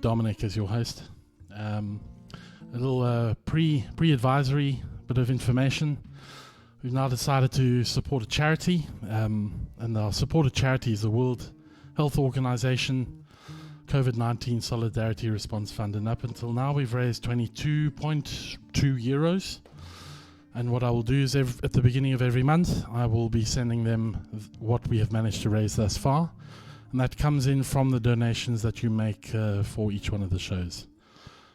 Dominic as your host. A little pre-advisory bit of information. We've now decided to support a charity, and our supported charity is the World Health Organization COVID-19 Solidarity Response Fund. And up until now, we've raised 22.2 euros. And what I will do is at the beginning of every month, I will be sending them what we have managed to raise thus far. And that comes in from the donations that you make for each one of the shows.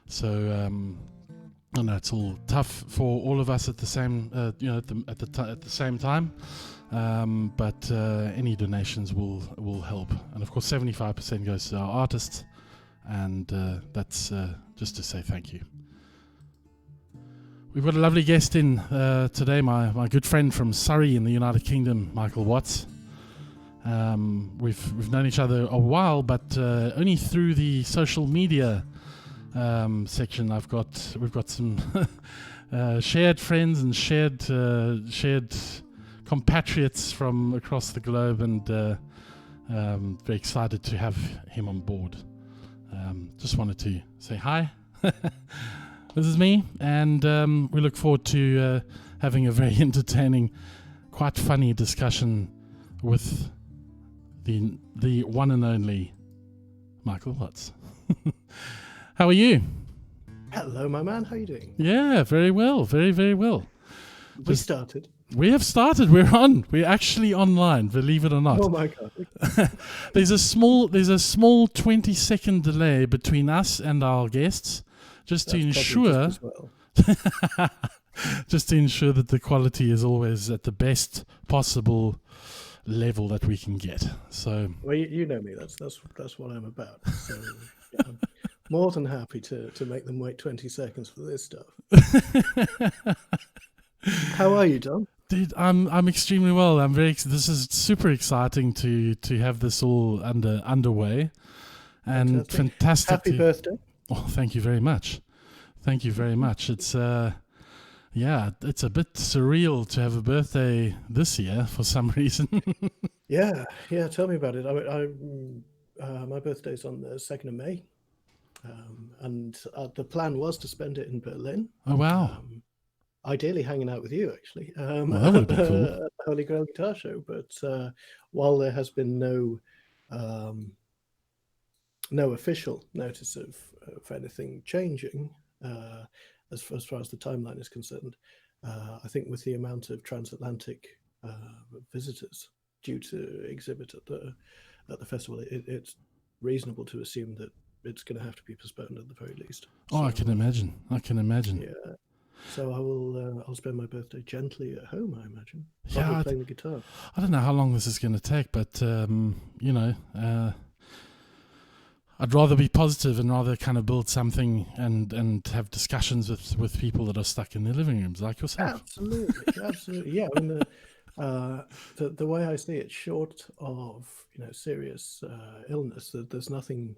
So I know it's all tough for all of us at the same, at the same time. But any donations will help. And of course, 75% goes to our artists, and that's just to say thank you. We've got a lovely guest in today, my good friend from Surrey in the United Kingdom, Michael Watts. We've known each other a while, but only through the social media section. We've got some shared friends and shared compatriots from across the globe, and very excited to have him on board. Just wanted to say hi. This is me, and we look forward to having a very entertaining, quite funny discussion with the one and only Michael Watts. How are you? Hello, my man. How are you doing? Yeah, very well. Very, very well. We started. We have started. We're on. We're actually online, believe it or not. Oh my God. There's a small 20-second delay between us and our guests, just to ensure just to ensure that the quality is always at the best possible level that we can get. So well, you know me. That's what I'm about. So yeah, I'm more than happy to make them wait 20 seconds for this stuff. How are you, Dom? Dude, I'm extremely well. This is super exciting to have this all underway, and fantastic. Happy birthday! Oh, thank you very much. Thank you very much. It's it's a bit surreal to have a birthday this year for some reason. Yeah. Tell me about it. My birthday's on the 2nd of May, and the plan was to spend it in Berlin. Oh wow! Ideally, hanging out with you, actually, Well, that would be cool. at the Holy Grail Guitar Show. But while there has been no official notice of anything changing, as far as the timeline is concerned, I think with the amount of transatlantic visitors due to exhibit at the festival, it's reasonable to assume that it's going to have to be postponed at the very least. Oh, so, I can imagine. Yeah. So I'll spend my birthday gently at home, I imagine. Yeah, playing the guitar. I don't know how long this is going to take, but I'd rather be positive and rather kind of build something and have discussions with people that are stuck in their living rooms like yourself. Absolutely. Yeah, I mean, the way I see it, short of serious illness, there's nothing.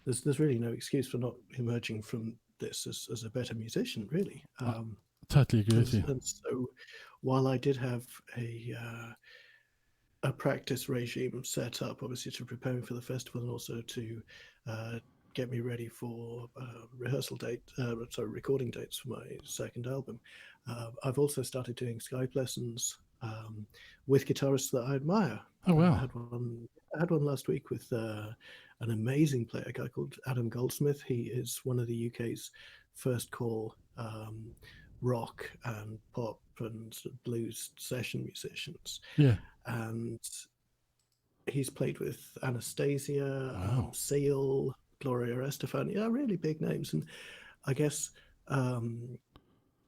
There's really no excuse for not emerging from this as a better musician, really. Totally agree with you. And so, while I did have a practice regime set up, obviously to prepare me for the festival and also to get me ready for recording dates for my second album, I've also started doing Skype lessons with guitarists that I admire. Oh wow! I had one last week with an amazing player, a guy called Adam Goldsmith. He is one of the UK's first call rock and pop and blues session musicians. Yeah. And he's played with Anastasia, Wow. Seal, Gloria Estefan, really big names. And I guess I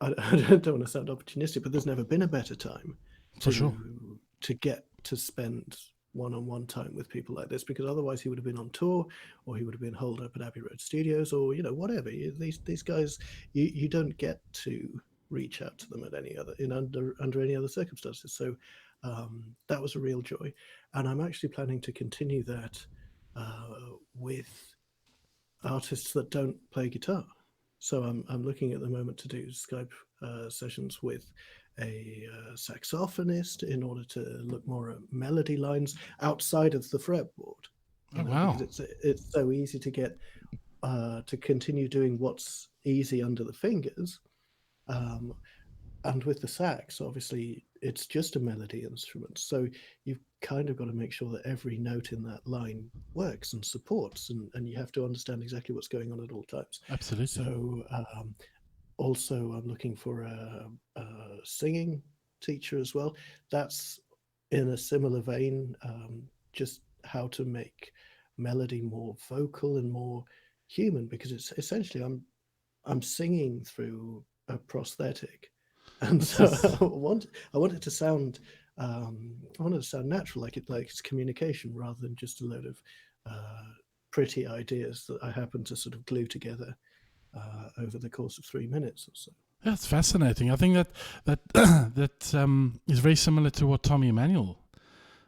don't want to sound opportunistic, but there's never been a better time to get to spend one-on-one time with people like this, because otherwise he would have been on tour, or he would have been holed up at Abbey Road Studios, or whatever. These guys, you don't get to reach out to them at any other under any other circumstances. So that was a real joy, and I'm actually planning to continue that with artists that don't play guitar. So I'm looking at the moment to do Skype sessions with a saxophonist in order to look more at melody lines outside of the fretboard. Oh, wow. It's so easy to get to continue doing what's easy under the fingers. And with the sax, obviously, it's just a melody instrument. So you've kind of got to make sure that every note in that line works and supports, and you have to understand exactly what's going on at all times. Absolutely. So also, I'm looking for a singing teacher as well. That's in a similar vein, just how to make melody more vocal and more human, because it's essentially I'm singing through a prosthetic. And so I want it to sound natural, like it's communication rather than just a load of pretty ideas that I happen to sort of glue together over the course of 3 minutes or so. That's fascinating. I think that is very similar to what Tommy Emmanuel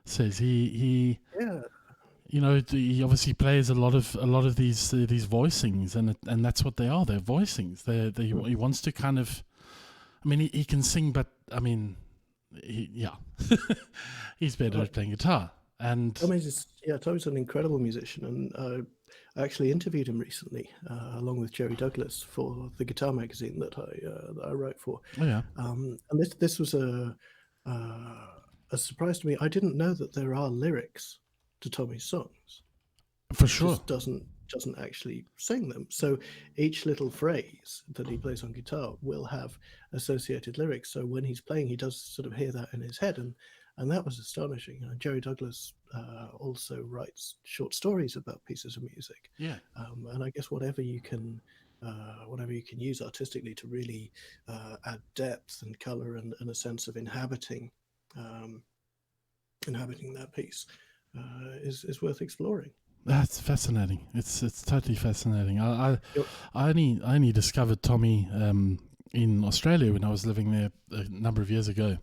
says. He he obviously plays a lot of these voicings, and that's what they are. They're voicings. He wants to kind of. I mean, he can sing, but I mean, he's better at playing guitar. And I mean, Tommy's an incredible musician, and I actually interviewed him recently, along with Jerry Douglas, for the guitar magazine that I wrote for. Oh yeah. And this was a surprise to me. I didn't know that there are lyrics to Tommy's songs. For sure. Just doesn't actually sing them. So each little phrase that he plays on guitar will have associated lyrics. So when he's playing, he does sort of hear that in his head, and that was astonishing. Jerry Douglas also writes short stories about pieces of music. Yeah. And I guess whatever you can use artistically to really add depth and color and a sense of inhabiting that piece is worth exploring. That's fascinating. It's totally fascinating. I only discovered Tommy in Australia when I was living there a number of years ago,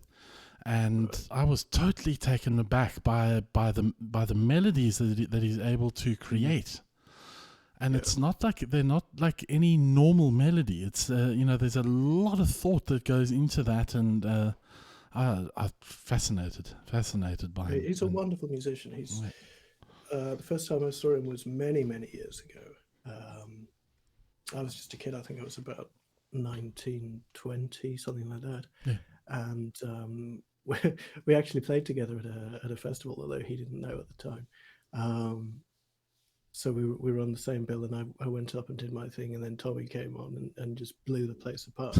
and I was totally taken aback by the melodies that he's able to create. And it's not like they're not like any normal melody. It's there's a lot of thought that goes into that, and I'm fascinated by him. He's a wonderful musician. He's. The first time I saw him was many, many years ago. I was just a kid. I think I was about 19, 20, something like that. Yeah. And we actually played together at a festival, although he didn't know at the time. So we were on the same bill, and I went up and did my thing, and then Tommy came on and just blew the place apart.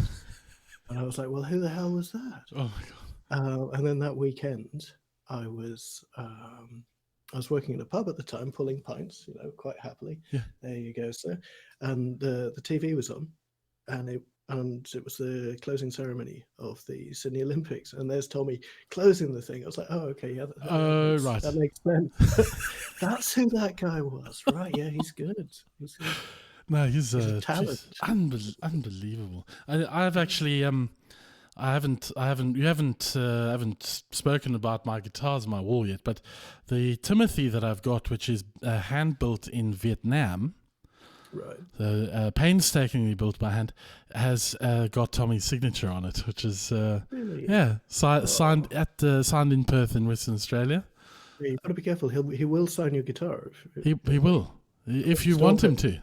And I was like, well, who the hell was that? Oh my God. And then that weekend, I was working in a pub at the time, pulling pints, quite happily. Yeah. There you go, sir. And the TV was on, and it was the closing ceremony of the Sydney Olympics. And there's Tommy closing the thing. I was like, oh, okay, yeah. Right. That makes sense. That's who that guy was, right? Yeah, he's good. He's good. No, he's a talent. Unbelievable. I've actually you haven't spoken about my guitars on my wall yet, but the Timothy that I've got, which is hand built in Vietnam, right? So painstakingly built by hand, has got Tommy's signature on it, which is Really? signed in Perth in Western Australia. Yeah, you've got to be careful. He will sign your guitar. He will if you want him to.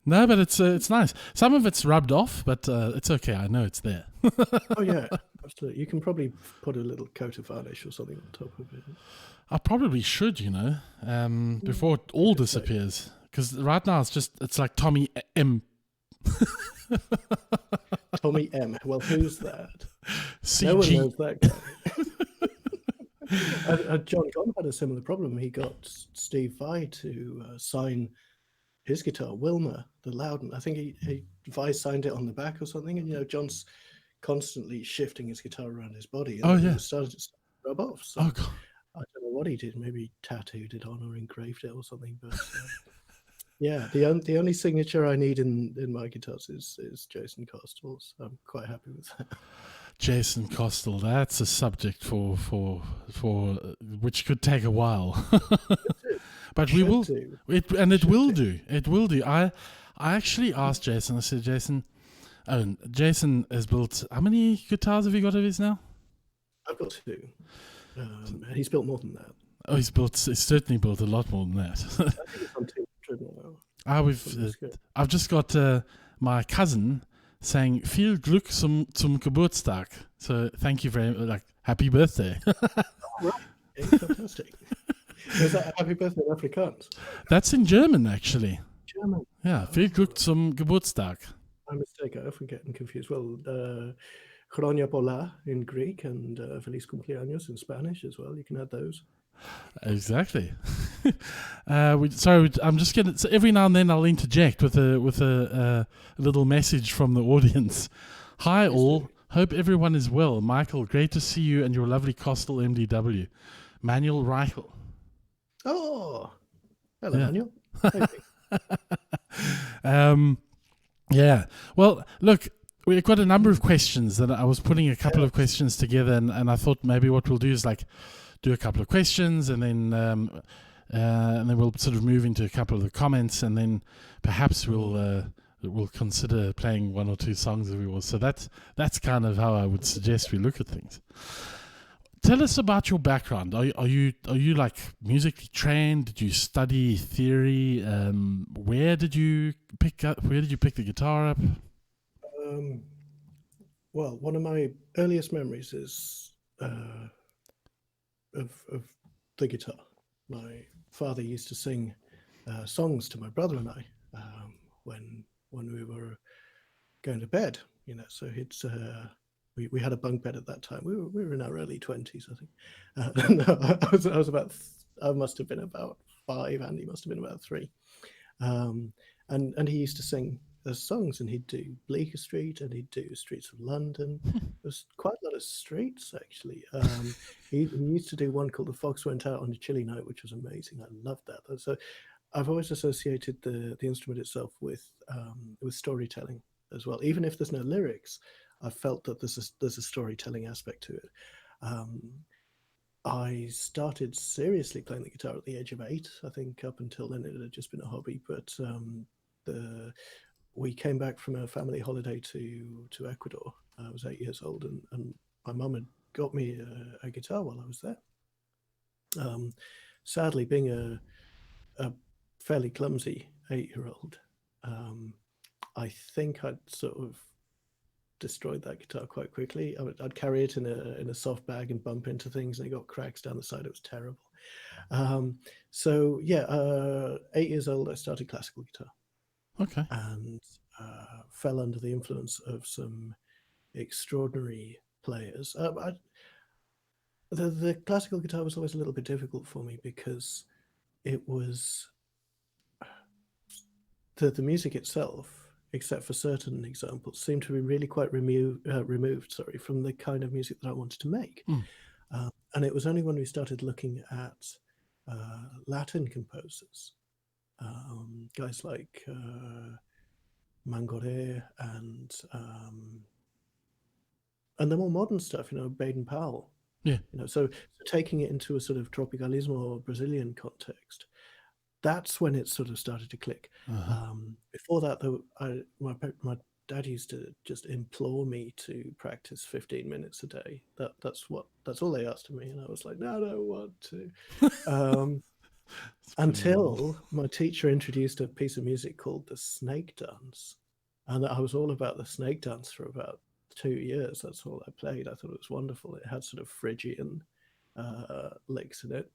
No, but it's nice. Some of it's rubbed off, but it's okay. I know it's there. Oh yeah, absolutely. You can probably put a little coat of varnish or something on top of it. I probably should, before it all disappears. Because right now it's like Tommy M. Tommy M. Well, who's that? CG. No one knows that guy. John Gone had a similar problem. He got Steve Vai to sign his guitar, Wilmer, the Loudon. I think Vi signed it on the back or something, and John's constantly shifting his guitar around his body, and it started to rub off. So oh God. I don't know what he did. Maybe he tattooed it on or engraved it or something. But yeah, the only signature I need in my guitars is Jason Costal's. I'm quite happy with that. Jason Costal, that's a subject for which could take a while. But we will do. It will do. It will do. I actually asked Jason. I said, Jason has built. How many guitars have you got of his now? I've got 2. He's built more than that. Oh, he's certainly built a lot more than that. I think it's on 200 now. I've just got my cousin saying "Viel Glück zum Geburtstag." So thank you very much. Happy birthday. Right. Okay, fantastic. Is that happy birthday in Afrikaans? That's in German, actually. German. Yeah, "Viel Glück zum Geburtstag." My mistake. I often get confused. Well, Chronia Pola in Greek and Feliz Cumpleaños in Spanish as well. You can add those. Exactly. I'm just gonna. So every now and then I'll interject with a little message from the audience. Hi all. Hope everyone is well. Michael, great to see you and your lovely Costal MDW. Manuel Reichel. Oh, hello, Manuel. Yeah. Well, look, we've got a number of questions that I was putting a couple of questions together, and I thought maybe what we'll do is do a couple of questions, and then we'll sort of move into a couple of the comments, and then perhaps we'll consider playing one or two songs if we will. So that's kind of how I would suggest we look at things. Tell us about your background. Are you musically trained? Did you study theory? Where did you pick the guitar up? Well, one of my earliest memories is of the guitar. My father used to sing songs to my brother and I when we were going to bed. So it's we had a bunk bed at that time. We were in our early 20s, I think. No, I must have been about 5, and he must have been about 3. And he used to sing songs, and he'd do Bleecker Street, and he'd do Streets of London. There was quite a lot of streets, actually. He used to do one called The Fox Went Out on a Chilly Night, which was amazing. I loved that. So I've always associated the instrument itself with storytelling as well. Even if there's no lyrics, I felt that there's a storytelling aspect to it. I started seriously playing the guitar at the age of 8. I think up until then it had just been a hobby. But we came back from a family holiday to Ecuador. I was 8 years old, and my mum had got me a guitar while I was there. Sadly, being a fairly clumsy 8-year-old, I think I'd sort of destroyed that guitar quite quickly. I'd carry it in a soft bag and bump into things, and it got cracks down the side. It was terrible. 8 years old, I started classical guitar. Okay. And fell under the influence of some extraordinary players. The classical guitar was always a little bit difficult for me because it was the music itself, except for certain examples, seemed to be really quite removed from the kind of music that I wanted to make. And it was only when we started looking at Latin composers, guys like Mangoré and the more modern stuff, Baden Powell. Yeah. So taking it into a sort of tropicalismo or Brazilian context, that's when it sort of started to click. Before that, though, my dad used to just implore me to practice 15 minutes a day. That's all they asked of me, and I was like, no, I don't want to. Until my teacher introduced a piece of music called the Snake Dance, and I was all about the Snake Dance for about 2 years. That's all I played. I thought it was wonderful. It had sort of Phrygian licks in it,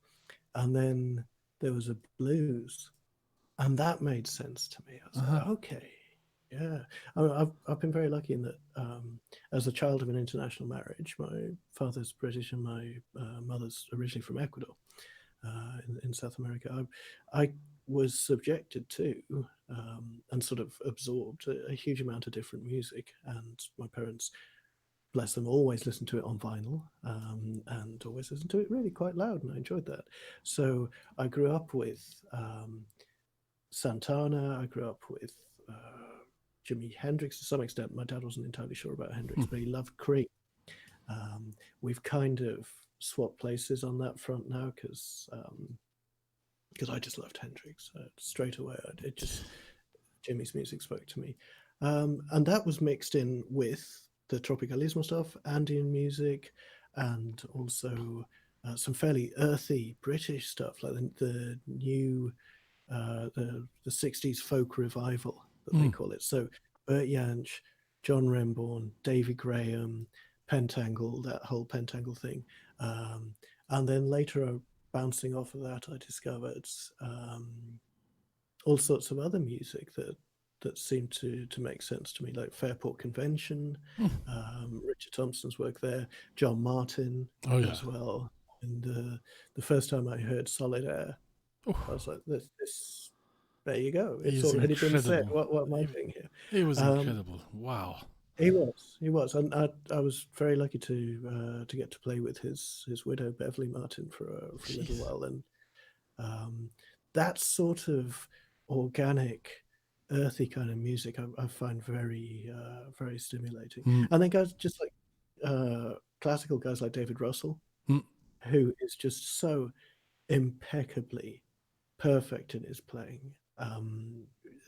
and then there was a blues, and that made sense to me. I was like, okay, yeah. I've been very lucky in that as a child of an international marriage, my father's British and my mother's originally from Ecuador. In South America, I was subjected to and sort of absorbed a huge amount of different music, and my parents, bless them, always listened to it on vinyl and always listened to it really quite loud, and I enjoyed that. So I grew up with Santana. I grew up with Jimi Hendrix to some extent. My dad wasn't entirely sure about Hendrix, but he loved Cream. We've kind of swap places on that front now because I just loved Hendrix straight away. Jimmy's music spoke to me, and that was mixed in with the tropicalismo stuff, Andean music, and also some fairly earthy British stuff like the new the 60s folk revival that they call it. So Bert Jansch, John Remborn, Davy Graham, Pentangle, that whole Pentangle thing. And then later, bouncing off of that, I discovered all sorts of other music that seemed to make sense to me, like Fairport Convention, Richard Thompson's work there, John Martin as well. And the first time I heard Solid Air, I was like, this there you go. It's already been said. What am I doing here? It was incredible. Wow. He was, and I was very lucky to get to play with his widow Beverly Martin for a little while, and that sort of organic, earthy kind of music I find very very stimulating. And then guys just like classical guys like David Russell, who is just so impeccably perfect in his playing.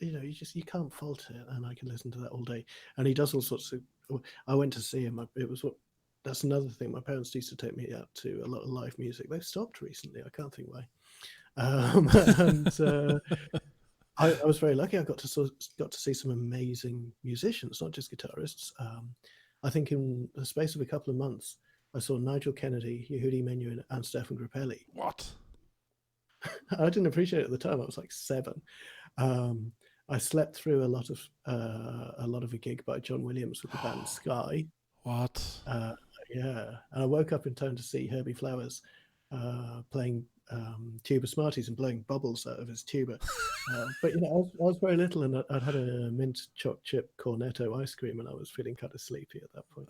You can't fault it, and I can listen to that all day. And he does all sorts of. I went to see him. That's another thing. My parents used to take me out to a lot of live music. They've stopped recently. I can't think why. And I was very lucky. I got to see some amazing musicians, not just guitarists. I think in the space of a couple of months, I saw Nigel Kennedy, Yehudi Menuhin, and Stefan Grappelli. What? I didn't appreciate it at the time. I was like 7. I slept through a lot of a gig by John Williams with the band Sky. What? Yeah, and I woke up in time to see Herbie Flowers playing tuba Smarties and blowing bubbles out of his tuba. But I was very little, and I'd had a mint choc chip cornetto ice cream, and I was feeling kind of sleepy at that point.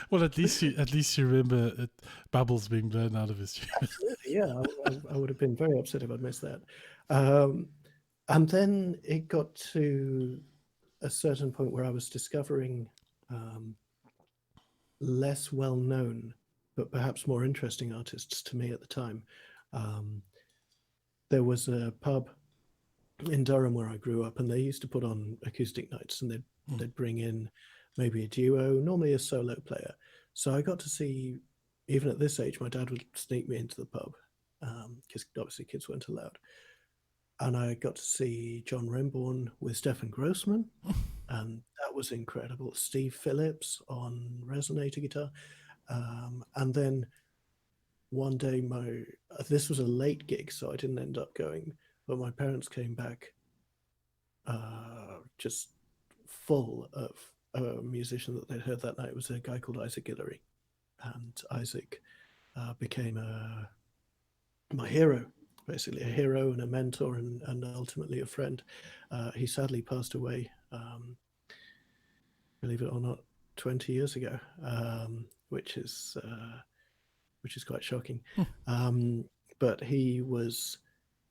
Well, at least you remember bubbles being blown out of his tube. Absolutely, yeah. I would have been very upset if I'd missed that. And then it got to a certain point where I was discovering less well-known, but perhaps more interesting artists to me at the time. There was a pub in Durham where I grew up, and they used to put on acoustic nights, and they'd bring in maybe a duo, normally a solo player. So I got to see, even at this age, my dad would sneak me into the pub because obviously kids weren't allowed. And I got to see John Remborn with Stefan Grossman, and that was incredible. Steve Phillips on resonator guitar. And then one day, this was a late gig, so I didn't end up going, but my parents came back just full of a musician that they'd heard that night. It was a guy called Isaac Guillory, and Isaac became my hero, basically a hero and a mentor, and ultimately a friend. He sadly passed away, believe it or not, 20 years ago, which is quite shocking. But he was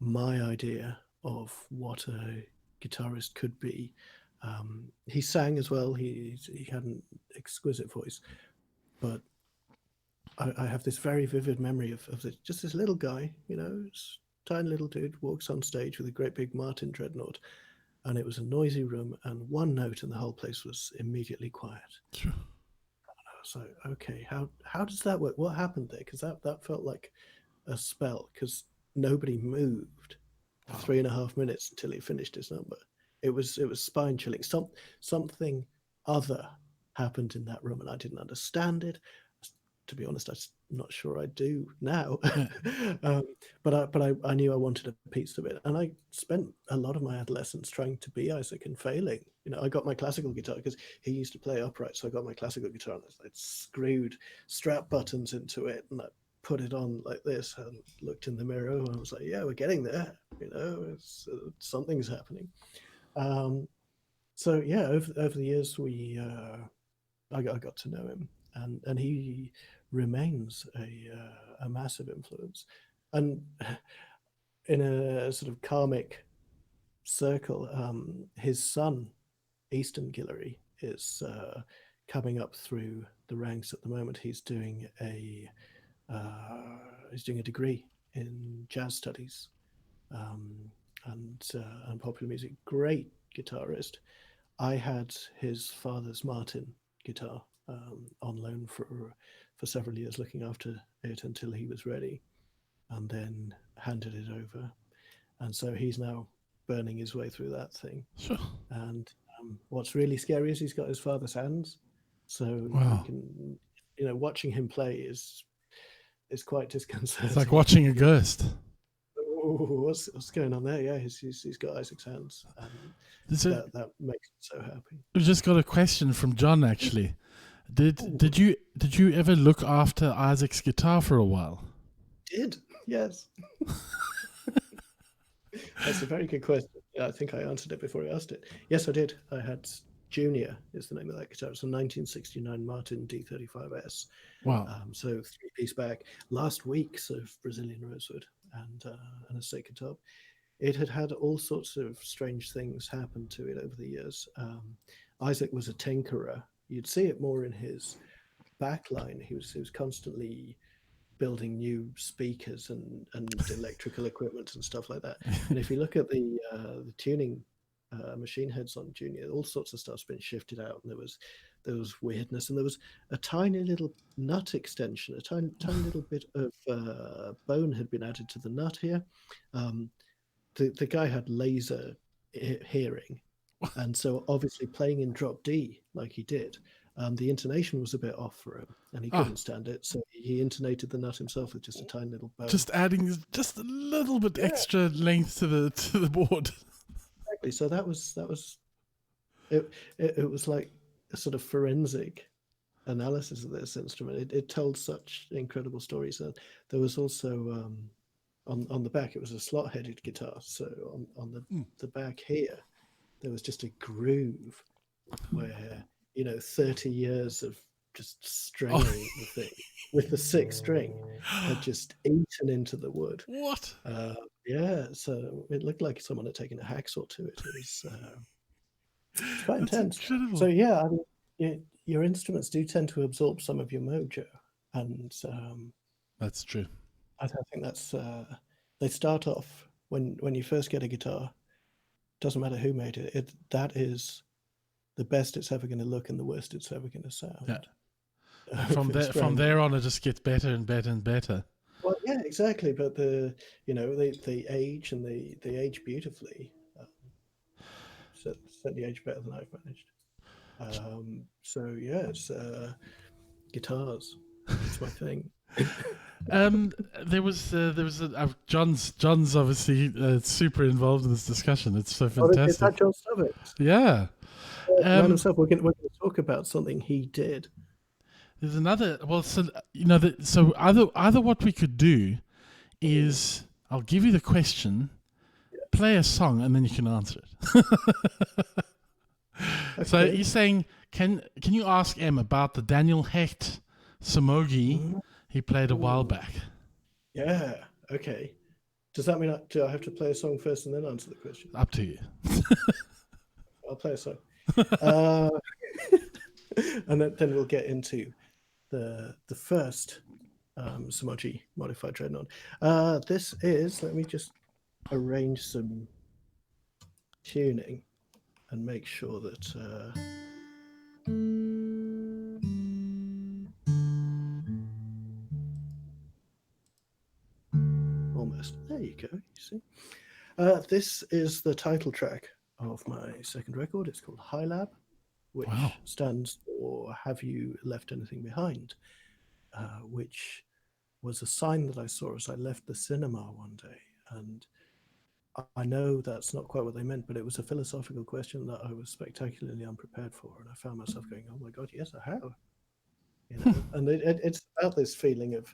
my idea of what a guitarist could be. He sang as well. He had an exquisite voice, but I have this very vivid memory of just this little guy, tiny little dude, walks on stage with a great big Martin dreadnought, and it was a noisy room, and one note and the whole place was immediately quiet. Sure. So, okay, how does that work? What happened there? Because that felt like a spell, because nobody moved for 3.5 minutes until he finished his number. It was spine chilling. Something other happened in that room, and I didn't understand it. To be honest, I'm not sure I do now. But I knew I wanted a piece of it, and I spent a lot of my adolescence trying to be Isaac and failing. I got my classical guitar because he used to play upright, so I got my classical guitar and I screwed strap buttons into it, and I put it on like this and looked in the mirror, and I was like, yeah, we're getting there. Something's happening. So yeah, over the years I got to know him, and he remains a massive influence. And in a sort of karmic circle, his son Easton Guillory is coming up through the ranks at the moment. He's doing a degree in jazz studies and popular music. Great guitarist. I had his father's Martin guitar on loan for several years, looking after it until he was ready, and then handed it over. and so he's now burning his way through that thing. Sure. And what's really scary is he's got his father's hands, so you Wow. can, watching him play is quite disconcerting. It's like watching a ghost. What's going on there? Yeah, he's got Isaac's hands, and that makes him so happy. We've just got a question from John, actually. Did you ever look after Isaac's guitar for a while? Did, yes. That's a very good question. I think I answered it before he asked it. Yes, I did. I had Junior is the name of that guitar. It's a 1969 Martin D35S. Wow. So 3-piece back. Last week's of Brazilian rosewood and a sacred top. It had all sorts of strange things happen to it over the years. Isaac was a tinkerer. You'd see it more in his backline. He was constantly building new speakers and electrical equipment and stuff like that. And if you look at the tuning machine heads on Junior, all sorts of stuff's been shifted out, and there was weirdness, and there was a tiny little nut extension, a tiny little bit of bone had been added to the nut here. The guy had laser hearing, and so obviously playing in drop D like he did, the intonation was a bit off for him, and he couldn't stand it. So he intonated the nut himself with just a tiny little bone. Just adding just a little bit extra length to the board. Exactly. So that was it. It was like a sort of forensic analysis of this instrument. It told such incredible stories. And there was also on the back, it was a slot-headed guitar. So on the back here, there was just a groove where 30 years of just stringing the thing with the 6th string had just eaten into the wood. What? Yeah, so it looked like someone had taken a hacksaw to it. It was it's quite intense. Incredible. So yeah, I mean, your instruments do tend to absorb some of your mojo, and that's true. I think that's they start off when you first get a guitar. Doesn't matter who made it. That is the best it's ever going to look and the worst it's ever going to sound. Yeah. From there on, it just gets better and better and better. Well, yeah, exactly. But they age, and they age beautifully. Certainly age better than I've managed. So yeah, it's guitars. It's my thing. There was John's obviously super involved in this discussion. It's so fantastic. Is that John Stubbins? Yeah. Man himself. We're going to talk about something he did. There's another. Well, so so either what we could do is I'll give you the question, play a song, and then you can answer it. Okay. So you're saying, can you ask M about the Daniel Hecht Samogi he played a while back? Yeah. Okay. Does that mean do I have to play a song first and then answer the question? Up to you. I'll play a song. And then we'll get into the first Samogi modified Dreadnought. This is, let me just arrange some tuning and make sure that almost there you go. You see, this is the title track of my second record. It's called High Lab, which stands for Have You Left Anything Behind? Which was a sign that I saw as I left the cinema one day. And I know that's not quite what they meant, but it was a philosophical question that I was spectacularly unprepared for. And I found myself going, oh my God, yes, I have. And it's about this feeling of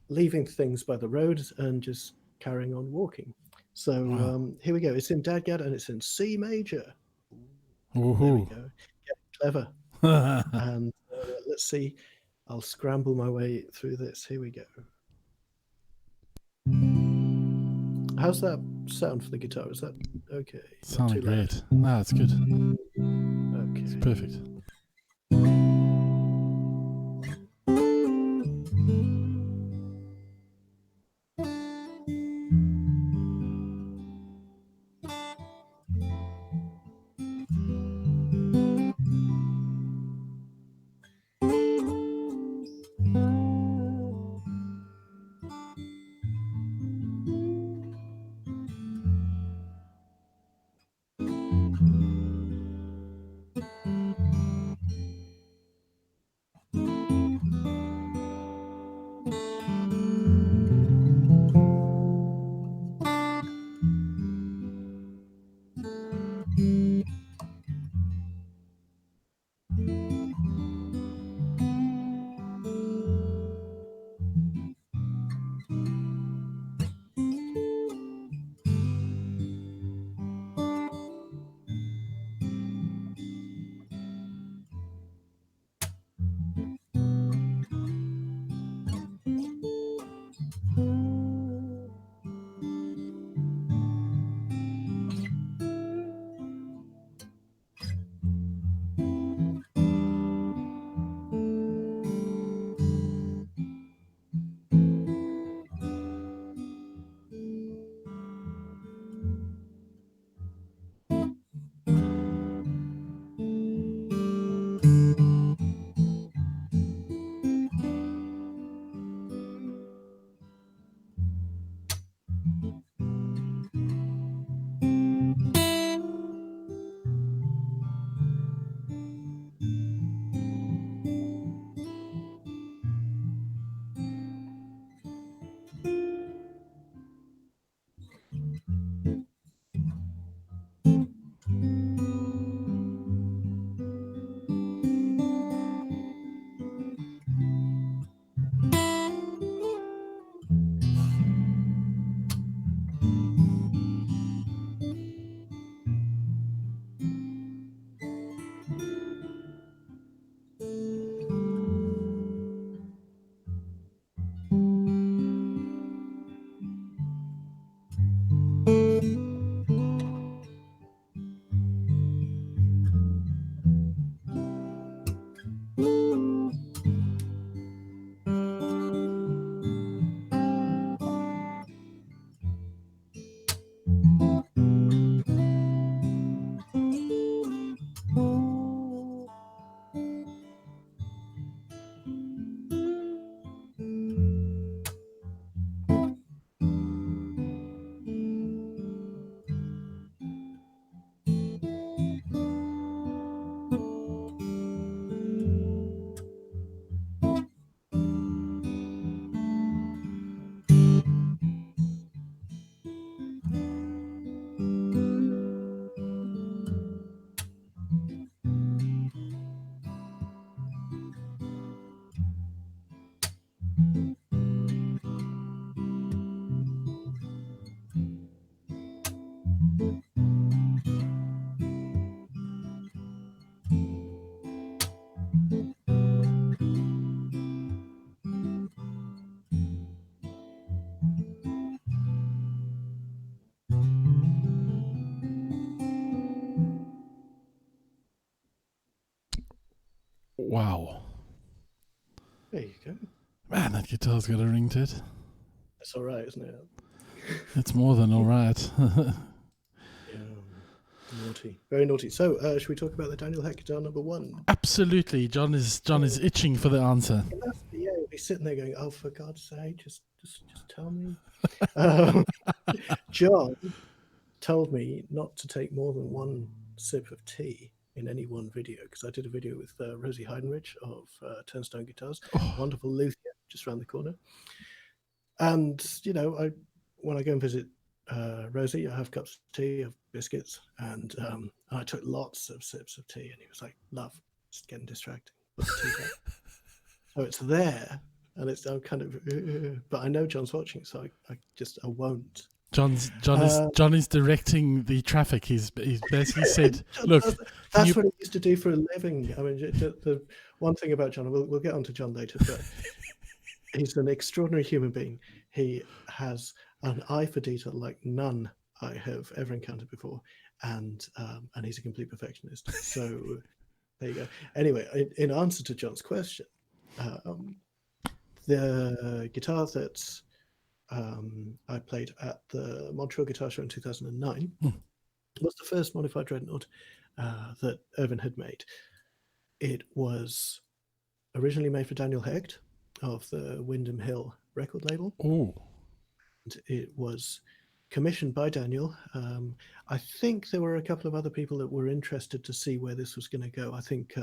leaving things by the road and just carrying on walking. So here we go. It's in Dadgad and it's in C major. There we go. Get clever. And let's see. I'll scramble my way through this. Here we go. How's that sound for the guitar? Is that okay? Sounding great. No, it's good. Okay. It's perfect. Wow. There you go. Man, that guitar's got a ring to it. That's all right, isn't it? It's more than all right. Yeah, naughty, very naughty. So, should we talk about the Daniel Heck guitar number 1? Absolutely. John is itching for the answer. Yeah, he'll be sitting there going, "Oh, for God's sake, just tell me." John told me not to take more than one sip of tea in any one video, because I did a video with Rosie Heidenrich of Turnstone Guitars, wonderful luthier just around the corner. And when I go and visit Rosie, I have cups of tea, I have biscuits, and I took lots of sips of tea, and he was like, "Love, it's getting distracting. Put the tea back." So it's there, and I'm kind of, but I know John's watching, so I won't. John is directing the traffic. He's basically said, "Look, that's what he used to do for a living." I mean, the one thing about John, we'll get on to John later, but he's an extraordinary human being. He has an eye for detail like none I have ever encountered before, and he's a complete perfectionist. So there you go. Anyway, in answer to John's question, the guitar that I played at the Montreal Guitar Show in 2009 was the first modified Dreadnought that Irvin had made. It was originally made for Daniel Hecht of the Windham Hill record label. Oh. And it was commissioned by Daniel. I think there were a couple of other people that were interested to see where this was going to go. I think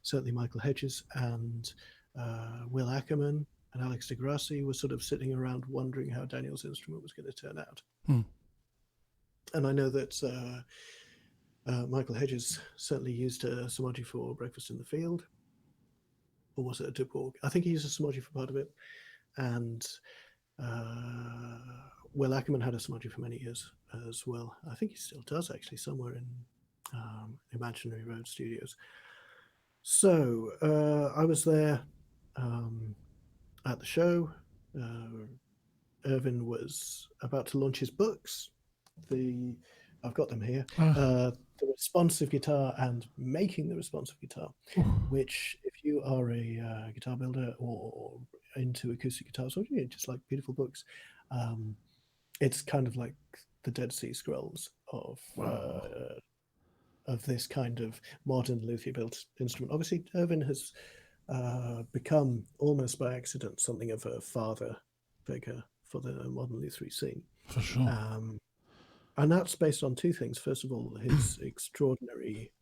certainly Michael Hedges and Will Ackerman and Alex DeGrassi were sort of sitting around wondering how Daniel's instrument was going to turn out. And I know that Michael Hedges certainly used a Somogy for Breakfast in the Field. Or was it a Dubourg? I think he used a Somogy for part of it. And Will Ackerman had a Somogy for many years as well. I think he still does, actually, somewhere in Imaginary Road Studios. So I was there at the show. Irvin was about to launch his books. I've got them here. The Responsive Guitar and Making the Responsive Guitar, which if you are a guitar builder or into acoustic guitars, or just like beautiful books, it's kind of like the Dead Sea Scrolls of this kind of modern luthier built instrument. Obviously, Irvin has become almost by accident something of a father figure for the modern luthier scene. For sure. And that's based on two things. First of all, his extraordinary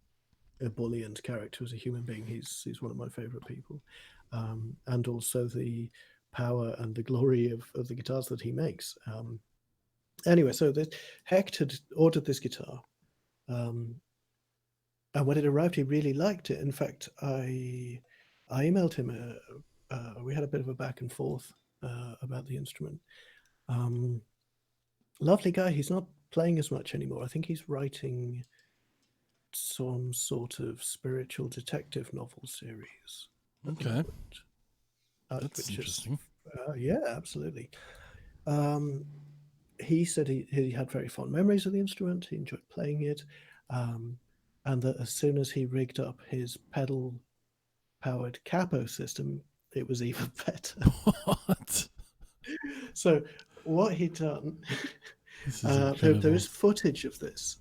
ebullient character as a human being. He's one of my favorite people. And also the power and the glory of the guitars that he makes. Anyway, so Hecht had ordered this guitar. And when it arrived, he really liked it. In fact, I emailed him. We had a bit of a back and forth about the instrument. Lovely guy. He's not playing as much anymore. I think he's writing some sort of spiritual detective novel series. Okay. That's interesting. Yeah, absolutely. He said he had very fond memories of the instrument. He enjoyed playing it. And that as soon as he rigged up his pedal-powered capo system, it was even better. What? So what he'd done, there is footage of this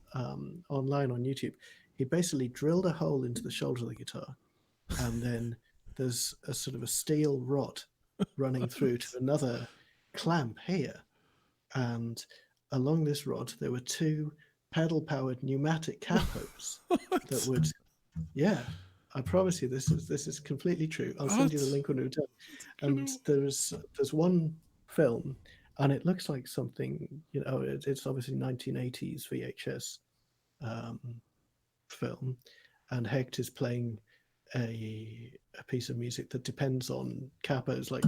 online on YouTube. He basically drilled a hole into the shoulder of the guitar, and then there's a sort of a steel rod running through to another clamp here. And along this rod, there were two pedal-powered pneumatic capos that would, I promise you, this is completely true. I'll send you the link when we're done. And there's one film, and it looks like something, it's obviously 1980s VHS film, and Hecht is playing a piece of music that depends on capos, like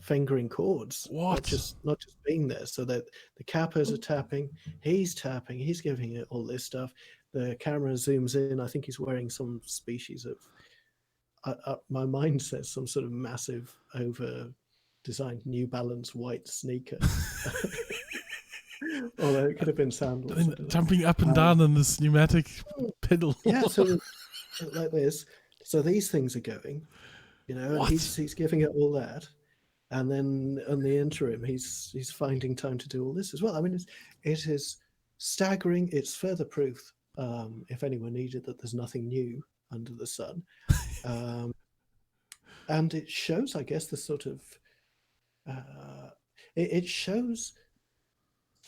fingering chords, not just being there. So that the capos are tapping, he's giving it all this stuff. The camera zooms in. I think he's wearing some species of, my mind says, some sort of massive over designed New Balance white sneaker. Although it could have been sandals. Jumping up and down on this pneumatic pedal. Yeah, so like this. So these things are going, and What? he's giving it all that, and then in the interim, he's finding time to do all this as well. I mean, it is staggering. It's further proof, if anyone needed, that there's nothing new under the sun, um, and it shows, I guess, the sort of it shows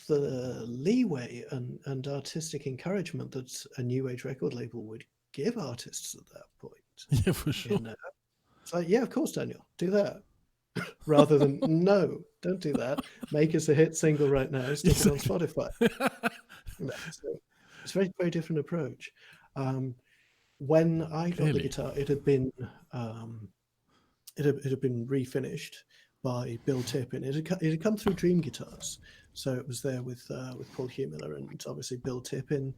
the leeway and artistic encouragement that a new age record label would give artists at that point. Yeah, for sure. It's like, yeah, of course, Daniel, do that. Rather than, no, don't do that. Make us a hit single right now, stick it on Spotify. So it's a very, very different approach. When I got the guitar, it had been refinished by Bill Tippin. It had come through Dream Guitars, so it was there with Paul Humiller and obviously Bill Tippin,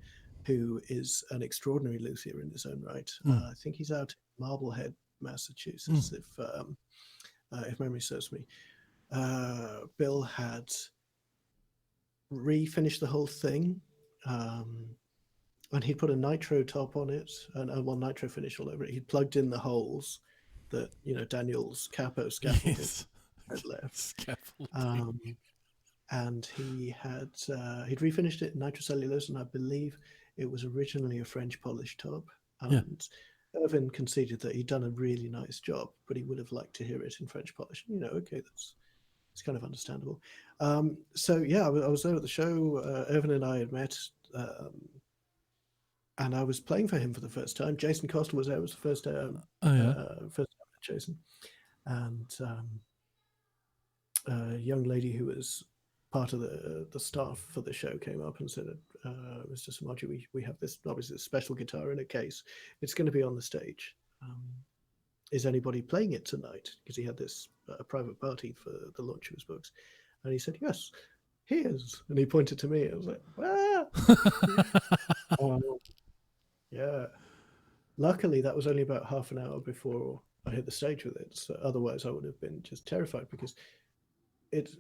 who is an extraordinary luthier in his own right. I think he's out in Marblehead, Massachusetts, if memory serves me. Bill had refinished the whole thing, and he'd put a nitro top on it and nitro finish all over it. He'd plugged in the holes that Daniel's capo scaffolding had left, and he'd refinished it in nitrocellulose, and I believe it was originally a French polish top. And Irvin conceded that he'd done a really nice job, but he would have liked to hear it in French polish. Okay, it's kind of understandable. So yeah, I was there at the show. Irvin and I had met, and I was playing for him for the first time. Jason Costle was there. It was the first time I met Jason, and a young lady who was part of the staff for the show came up and said, Mr. Samaji, we have this, obviously, a special guitar in a case. It's going to be on the stage. Is anybody playing it tonight? Because he had this private party for the launch of his books. And he said, yes, he is. And he pointed to me. I was like, yeah. Luckily, that was only about half an hour before I hit the stage with it. So otherwise, I would have been just terrified, because it's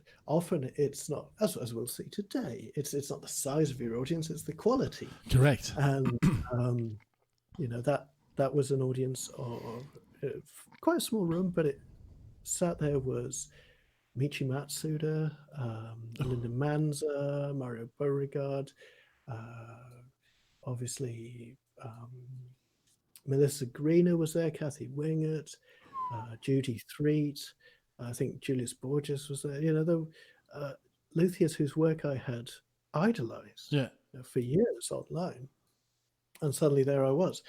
not, as we'll see today, it's not the size of your audience, it's the quality. Correct. And that was an audience of quite a small room, but it sat there was Michi Matsuda, Linda Manza, Mario Beauregard, obviously Melissa Greener was there, Kathy Wingert, Judy Threet, I think Julius Borges was there. The luthiers whose work I had idolized for years online, and suddenly there I was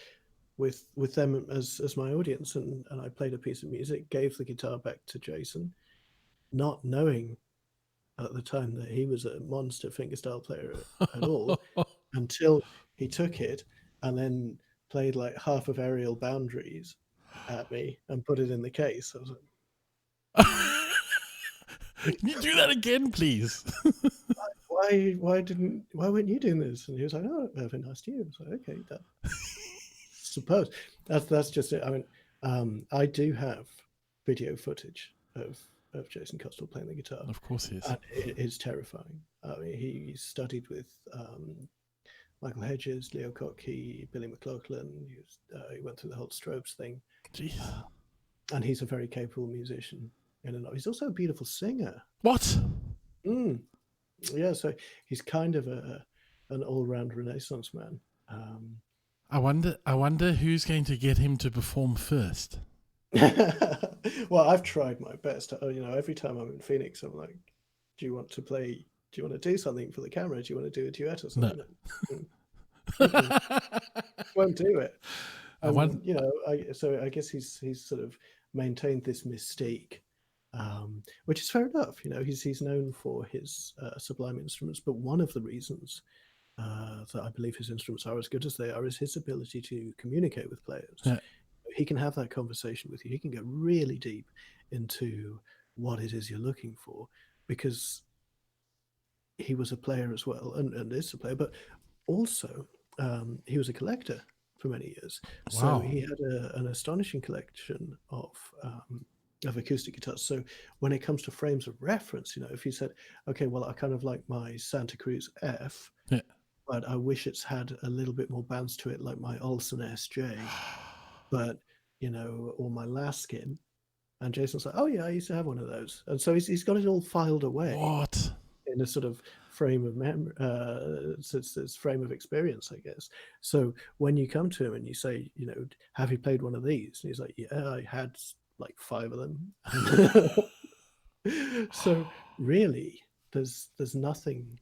with them as my audience, and I played a piece of music, gave the guitar back to Jason, not knowing at the time that he was a monster fingerstyle player at all, until he took it and then played like half of Aerial Boundaries at me and put it in the case. I was like, can you do that again, please? why weren't you doing this? And he was like, oh, Irvin asked you. I was like, okay, suppose that's just it. I mean, I do have video footage of Jason Costle playing the guitar. Of course he is. And it is terrifying. I mean, he studied with Michael Hedges, Leo Kottke, Billy McLaughlin. He went through the whole Strobes thing. And he's a very capable musician. He's also a beautiful singer. What? Yeah, so he's kind of an all-round Renaissance man. I wonder who's going to get him to perform first. Well, I've tried my best. Every time I'm in Phoenix, I'm like, do you want to play? Do you want to do something for the camera? Do you want to do a duet or something? No. Won't do it. So I guess he's sort of maintained this mystique, which is fair enough. He's known for his sublime instruments, but one of the reasons that I believe his instruments are as good as they are is his ability to communicate with players. Yeah. He can have that conversation with you. He can get really deep into what it is you're looking for, because he was a player as well, and is a player, but also he was a collector for many years. Wow. So he had an astonishing collection of acoustic guitars. So when it comes to frames of reference, if you said, okay, well, I kind of like my Santa Cruz F, but I wish it's had a little bit more bounce to it, like my Olsen SJ, but or my Laskin. And Jason's like, oh yeah, I used to have one of those, and so he's got it all filed away What? in a sort of frame of memory, it's frame of experience, I guess. So when you come to him and you say, have you played one of these? And he's like, yeah, I had like 5 of them. So really, there's nothing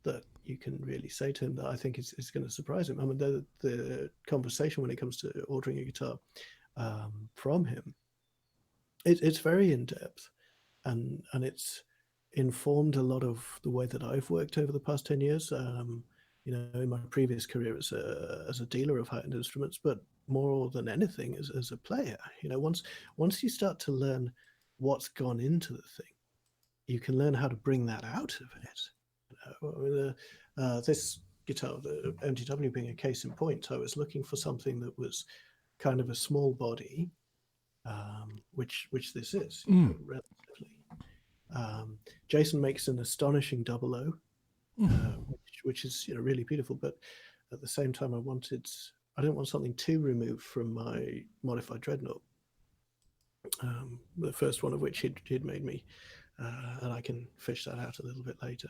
that you can really say to him that I think is going to surprise him. I mean, the conversation when it comes to ordering a guitar from him, it's very in depth, and it's informed a lot of the way that I've worked over the past 10 years. In my previous career as a dealer of high-end instruments, but more than anything as a player. Once you start to learn what's gone into the thing, you can learn how to bring that out of it. This guitar, the MTW being a case in point, I was looking for something that was kind of a small body, which this is, relatively. Jason makes an astonishing 00, which is really beautiful, but at the same time, I didn't want something too removed from my modified Dreadnought, the first one of which he'd made me, and I can fish that out a little bit later.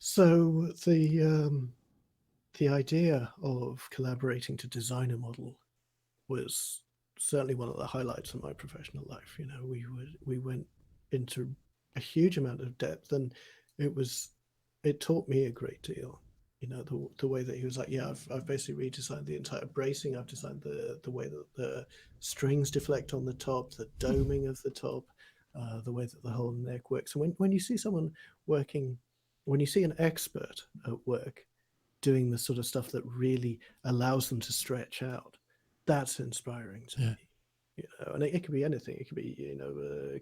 So the idea of collaborating to design a model was certainly one of the highlights of my professional life. We went into a huge amount of depth, and it taught me a great deal. The way that he was like, yeah, I've basically redesigned the entire bracing. I've designed the way that the strings deflect on the top, the doming of the top, the way that the whole neck works. And when you see someone working, when you see an expert at work doing the sort of stuff that really allows them to stretch out, that's inspiring to me. And it could be anything. It could be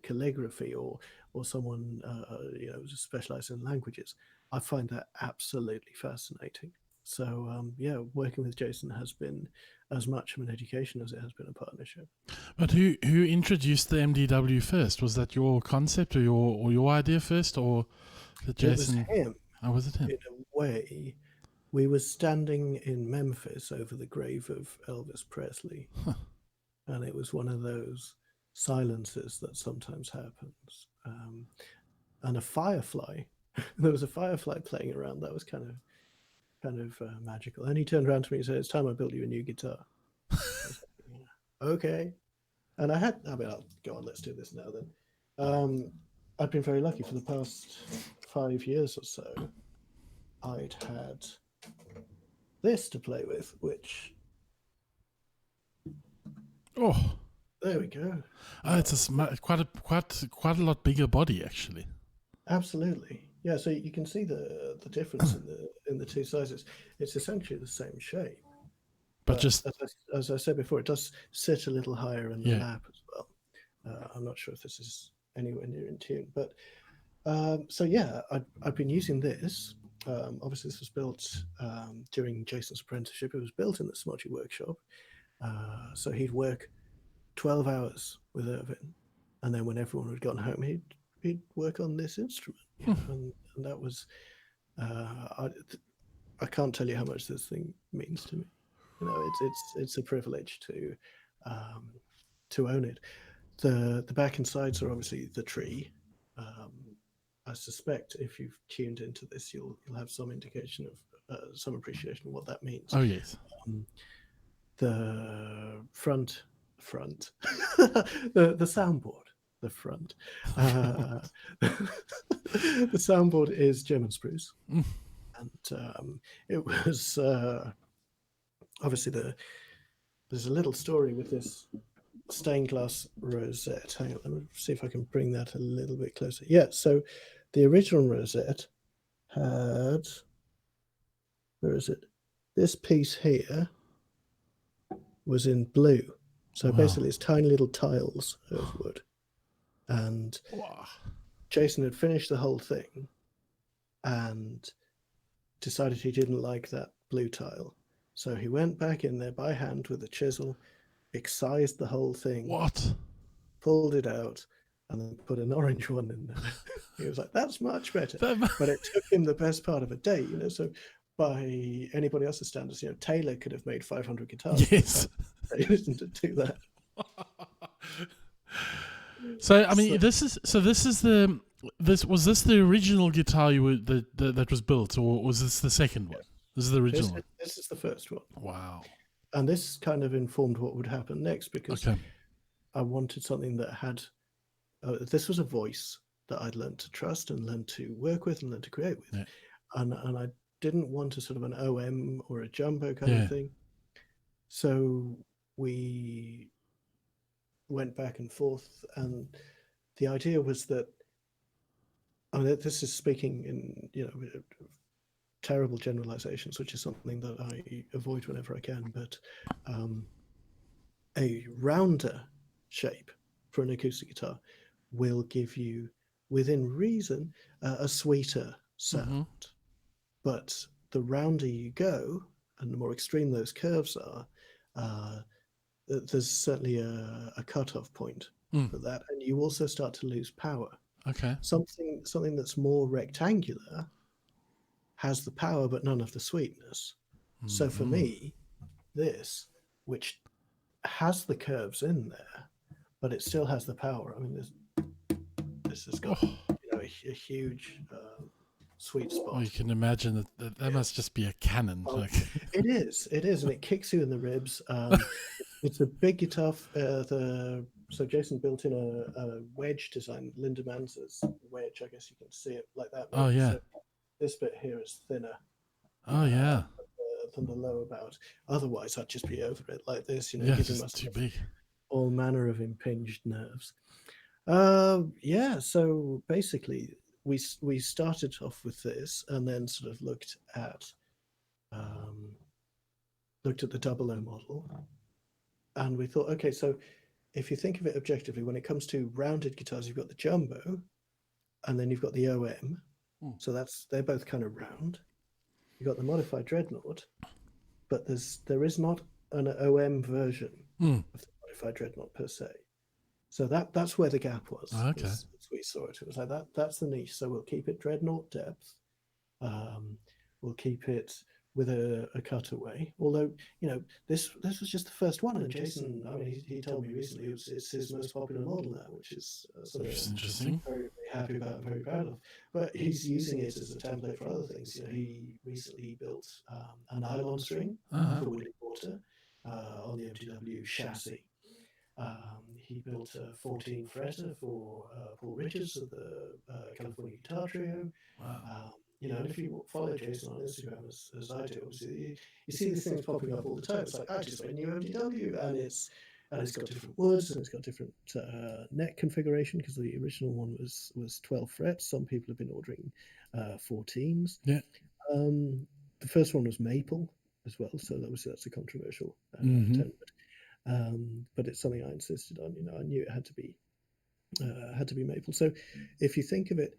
calligraphy or someone specialized in languages. I find that absolutely fascinating. So working with Jason has been as much of an education as it has been a partnership. But who introduced the MDW first? Was that your concept or your idea first, or Jason? It was him. Oh, was it him? In a way, we were standing in Memphis over the grave of Elvis Presley. And it was one of those silences that sometimes happens. And a firefly, there was a firefly playing around. That was kind of magical. And he turned around to me and said, it's time I built you a new guitar. I was like, okay. And I'll go on, let's do this now then. I've been very lucky for the past 5 years or so. I'd had this to play with, which... Oh, there we go. It's quite a lot bigger body, actually. Absolutely, yeah. So you can see the difference in the two sizes. It's essentially the same shape, but just as I said before, it does sit a little higher in the lap as well. I'm not sure if this is anywhere near in tune, but I've been using this. Obviously, this was built during Jason's apprenticeship. It was built in the Smodgy workshop. So he'd work 12 hours with Irvin, and then when everyone had gone home, he'd work on this instrument. And that was I can't tell you how much this thing means to me. It's a privilege to own it. The back and sides are obviously the tree. I suspect if you've tuned into this, you'll have some indication of some appreciation of what that means. Oh yes. The front the soundboard, the front the soundboard is German spruce. And it was obviously there's a little story with this stained glass rosette. Hang on, let me see if I can bring that a little bit closer. So the original rosette had, where is it, this piece here was in blue. So basically it's tiny little tiles of wood. And Jason had finished the whole thing and decided he didn't like that blue tile. So he went back in there by hand with a chisel, excised the whole thing. Pulled it out and then put an orange one in there. He was like, that's much better. But it took him the best part of a day, So by anybody else's standards. Taylor could have made 500 guitars. Yes. They didn't do that. So I mean, this is the original guitar that was built, or was this the second one? This is the original one. This is the first one. Wow. And this kind of informed what would happen next, because I wanted something that had. This was a voice that I'd learned to trust and learned to work with and learned to create with, and I didn't want a sort of an OM or a jumbo kind of thing. So we went back and forth, and the idea was that, I mean, this is speaking in terrible generalizations, which is something that I avoid whenever I can, but a rounder shape for an acoustic guitar will give you, within reason, a sweeter sound. But the rounder you go, and the more extreme those curves are, there's certainly a cutoff point for that, and you also start to lose power. Something that's more rectangular has the power but none of the sweetness. So for me, this, which has the curves in there, but it still has the power. I mean, this has got a huge sweet spot. Oh, you can imagine that must just be a cannon. It is, and it kicks you in the ribs. It's a big guitar. So Jason built in a wedge design. Lindeman's wedge. I guess you can see it like that. Oh yeah. So this bit here is thinner. Oh yeah. Than the lower bout. Otherwise, I'd just be over it like this. Yeah, it's too big. All manner of impinged nerves. So basically we started off with this, and then sort of looked at the double O model, and we thought, okay, so if you think of it objectively, when it comes to rounded guitars, you've got the jumbo, and then you've got the OM. So they're both kind of round. You've got the modified dreadnought, but there is not an OM version of the modified dreadnought per se. So that's where the gap was. As we saw it. It was like that's the niche. So we'll keep it dreadnought depth. We'll keep it with a cutaway. Although, this was just the first one, and Jason, I mean, he told me recently it's his most popular model now, which is something I'm interesting. very, very happy about and very proud of. But he's using it as a template for other things. He recently built a nylon string for Willie Porter on the MTW chassis. He built a 14 fretter for Paul Richards of the California Guitar Trio. Wow. And if you follow Jason on Instagram as I do, obviously you see these things popping up all the time. It's like, I just made a new MTW, and it's got different woods, and it's got different neck configuration, because the original one was 12 frets. Some people have been ordering 14s. Yeah. The first one was maple as well, so that's a controversial term. But it's something I insisted on. I knew it had to be maple. So if you think of it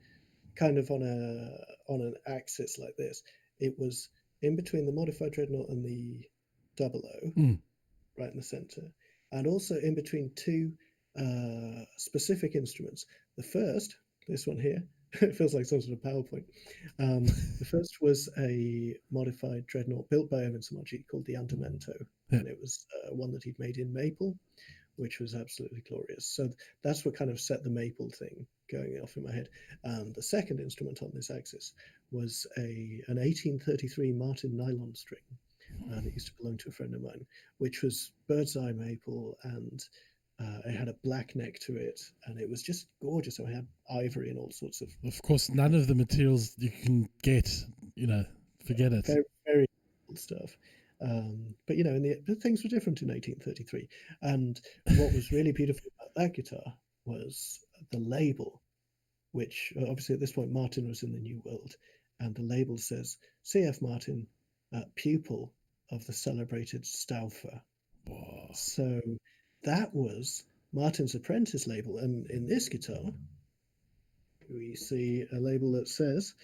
kind of on an axis like this, it was in between the modified dreadnought and the double O, right in the center, and also in between two specific instruments. The first, this one here, it feels like some sort of PowerPoint. The first was a modified dreadnought built by Evan Samaji called the Andamento, and it was one that he'd made in maple, which was absolutely glorious. So that's what kind of set the maple thing going off in my head. And the second instrument on this axis was an 1833 Martin nylon string that used to belong to a friend of mine, which was bird's eye maple, and it had a black neck to it, and it was just gorgeous. So I had ivory and all sorts of... Of course, none of the materials you can get, forget it. Very, very cool stuff. But the things were different in 1833, and what was really beautiful about that guitar was the label, which obviously at this point Martin was in the New World, and the label says C.F. Martin, pupil of the celebrated Stauffer. Whoa. So that was Martin's apprentice label, and in this guitar we see a label that says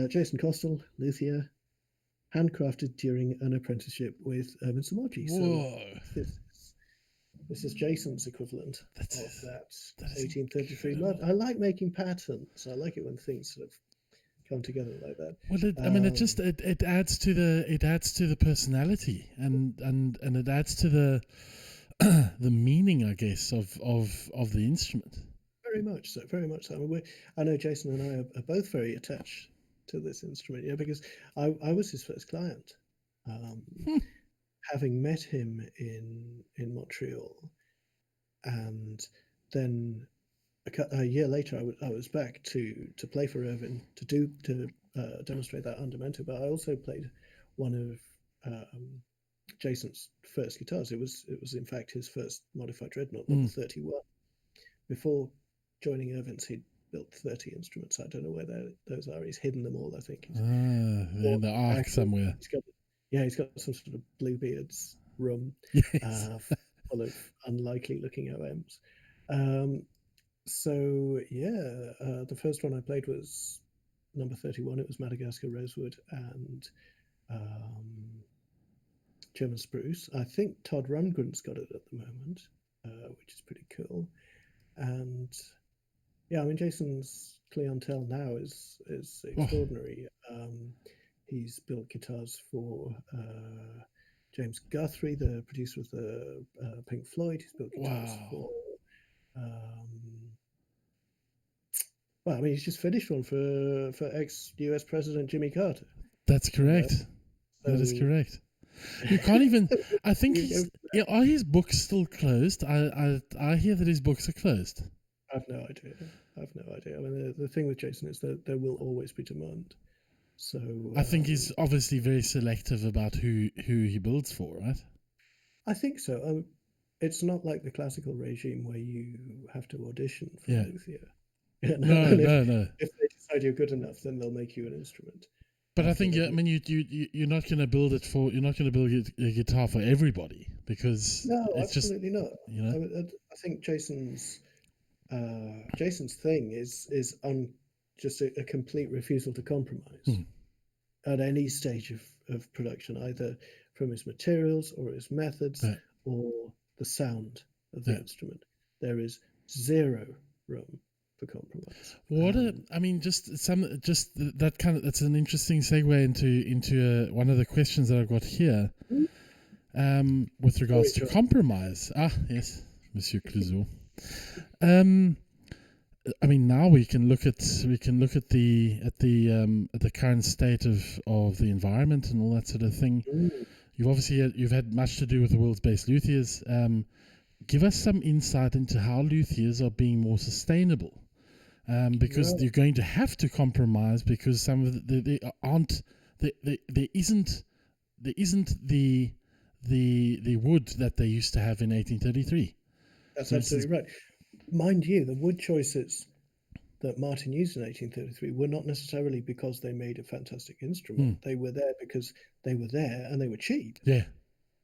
Jason Costel, Luthier, handcrafted during an apprenticeship with Evan Samaji. So this is Jason's equivalent of that 1833. I like making patterns. I like it when things sort of come together like that. Well, it adds to the personality, and it adds to the the meaning, I guess, of the instrument. Very much so, very much so. I mean, I know Jason and I are both very attached to this instrument, because I was his first client, having met him in Montreal, and then a year later I was back to play for Irvin to demonstrate that Andamento. But I also played one of Jason's first guitars. It was in fact his first modified dreadnought, number 31. Before joining Irvin's, he'd built 30 instruments. I don't know where those are. He's hidden them all, I think. They're in the ark somewhere. He's got some sort of Bluebeard's room, yes. full of unlikely looking OMs. So the first one I played was number 31. It was Madagascar Rosewood and German Spruce. I think Todd Rundgren's got it at the moment, which is pretty cool. And yeah, I mean, Jason's clientele now is extraordinary. He's built guitars for James Guthrie, the producer of the Pink Floyd. He's built guitars for well, I mean, he's just finished one for ex-US President Jimmy Carter. That's correct. That is correct. You can't even. I think are his books still closed? I hear that his books are closed. I've no idea. I mean, the thing with Jason is that there will always be demand. So I think he's obviously very selective about who he builds for, right? I think so. It's not like the classical regime where you have to audition for a luthier. No. If they decide you're good enough, then they'll make you an instrument. But I think I mean you're not going to build it for you're not going to build a guitar for everybody, because no, it's absolutely just, not. You know, I think Jason's thing is just a complete refusal to compromise at any stage of production, either from his materials or his methods or the sound of the instrument. There is zero room for compromise. That's an interesting segue into one of the questions that I've got here, with regards to compromise. Yes, Monsieur Clouseau. I mean, now we can look at the current state of the environment and all that sort of thing. You've had much to do with the world's best luthiers. Give us some insight into how luthiers are being more sustainable, because you're going to have to compromise, because some of there isn't the wood that they used to have in 1833. That's absolutely right. Mind you, the wood choices that Martin used in 1833 were not necessarily because they made a fantastic instrument. They were there because they were there and they were cheap. Yeah.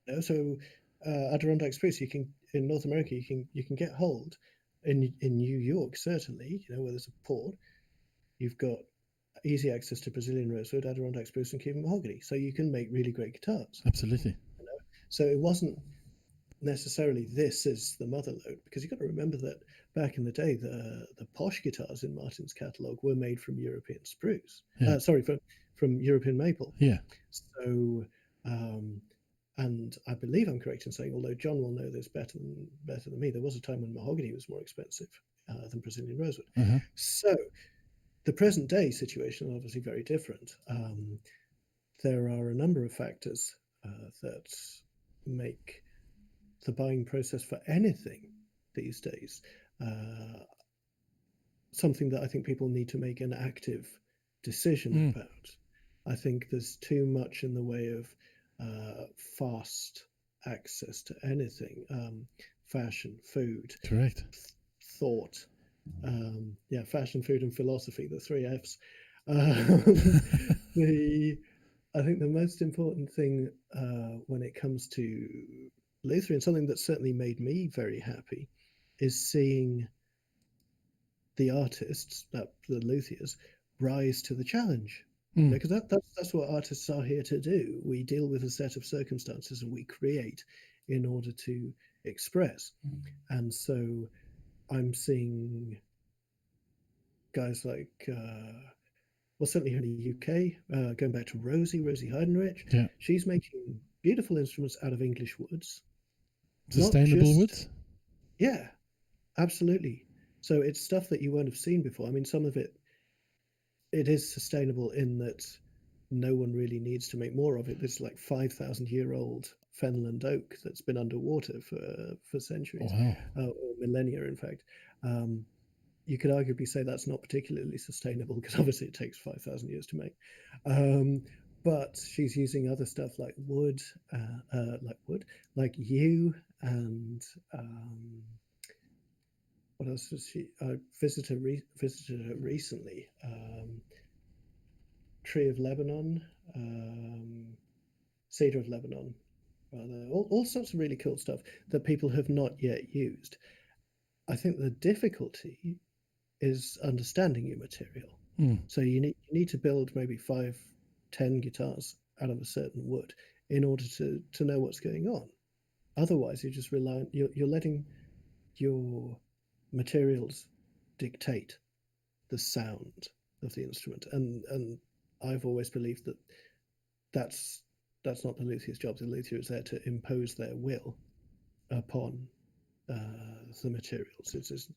You know, so Adirondack spruce, in North America, you can get hold in New York, certainly, you know, where there's a port. You've got easy access to Brazilian rosewood, Adirondack spruce, and Cuban mahogany, so you can make really great guitars. Absolutely. You know? So it wasn't necessarily this is the mother lode, because you've got to remember that back in the day, the posh guitars in Martin's catalogue were made from European spruce. From European maple. Yeah. So, and I believe I'm correct in saying, although John will know this better than me, there was a time when mahogany was more expensive than Brazilian rosewood. So, the present day situation is obviously very different. There are a number of factors that make the buying process for anything these days something that I think people need to make an active decision about. I think there's too much in the way of fast access to anything, fashion, food, correct, thought, fashion, food, and philosophy, the 3 Fs. I think the most important thing when it comes to Luthien, and something that certainly made me very happy, is seeing the artists, the luthiers, rise to the challenge. Because that's what artists are here to do. We deal with a set of circumstances and we create in order to express. And so I'm seeing guys like well, certainly here in the UK, going back to Rosie Heidenrich, Yeah. she's making beautiful instruments out of English woods, not Sustainable just, woods. yeah, absolutely. So it's stuff that you won't have seen before. I mean, some of it is sustainable in that no one really needs to make more of it. There's like 5,000-year-old fenland oak that's been underwater for Oh, centuries, wow. or millennia, in fact. Um, you could arguably say that's not particularly sustainable because obviously it takes 5,000 years to make. Um, but she's using other stuff like like yew, and what else was she? I visited her recently. Tree of Lebanon, Cedar of Lebanon, rather, all sorts of really cool stuff that people have not yet used. I think the difficulty is understanding your material. Mm. So you need to build maybe 5, 10 guitars out of a certain wood in order to know what's going on. Otherwise, you're just relying. You're letting your materials dictate the sound of the instrument, and I've always believed that that's that's not the luthier's job. The luthier is there to impose their will upon the materials. It's just,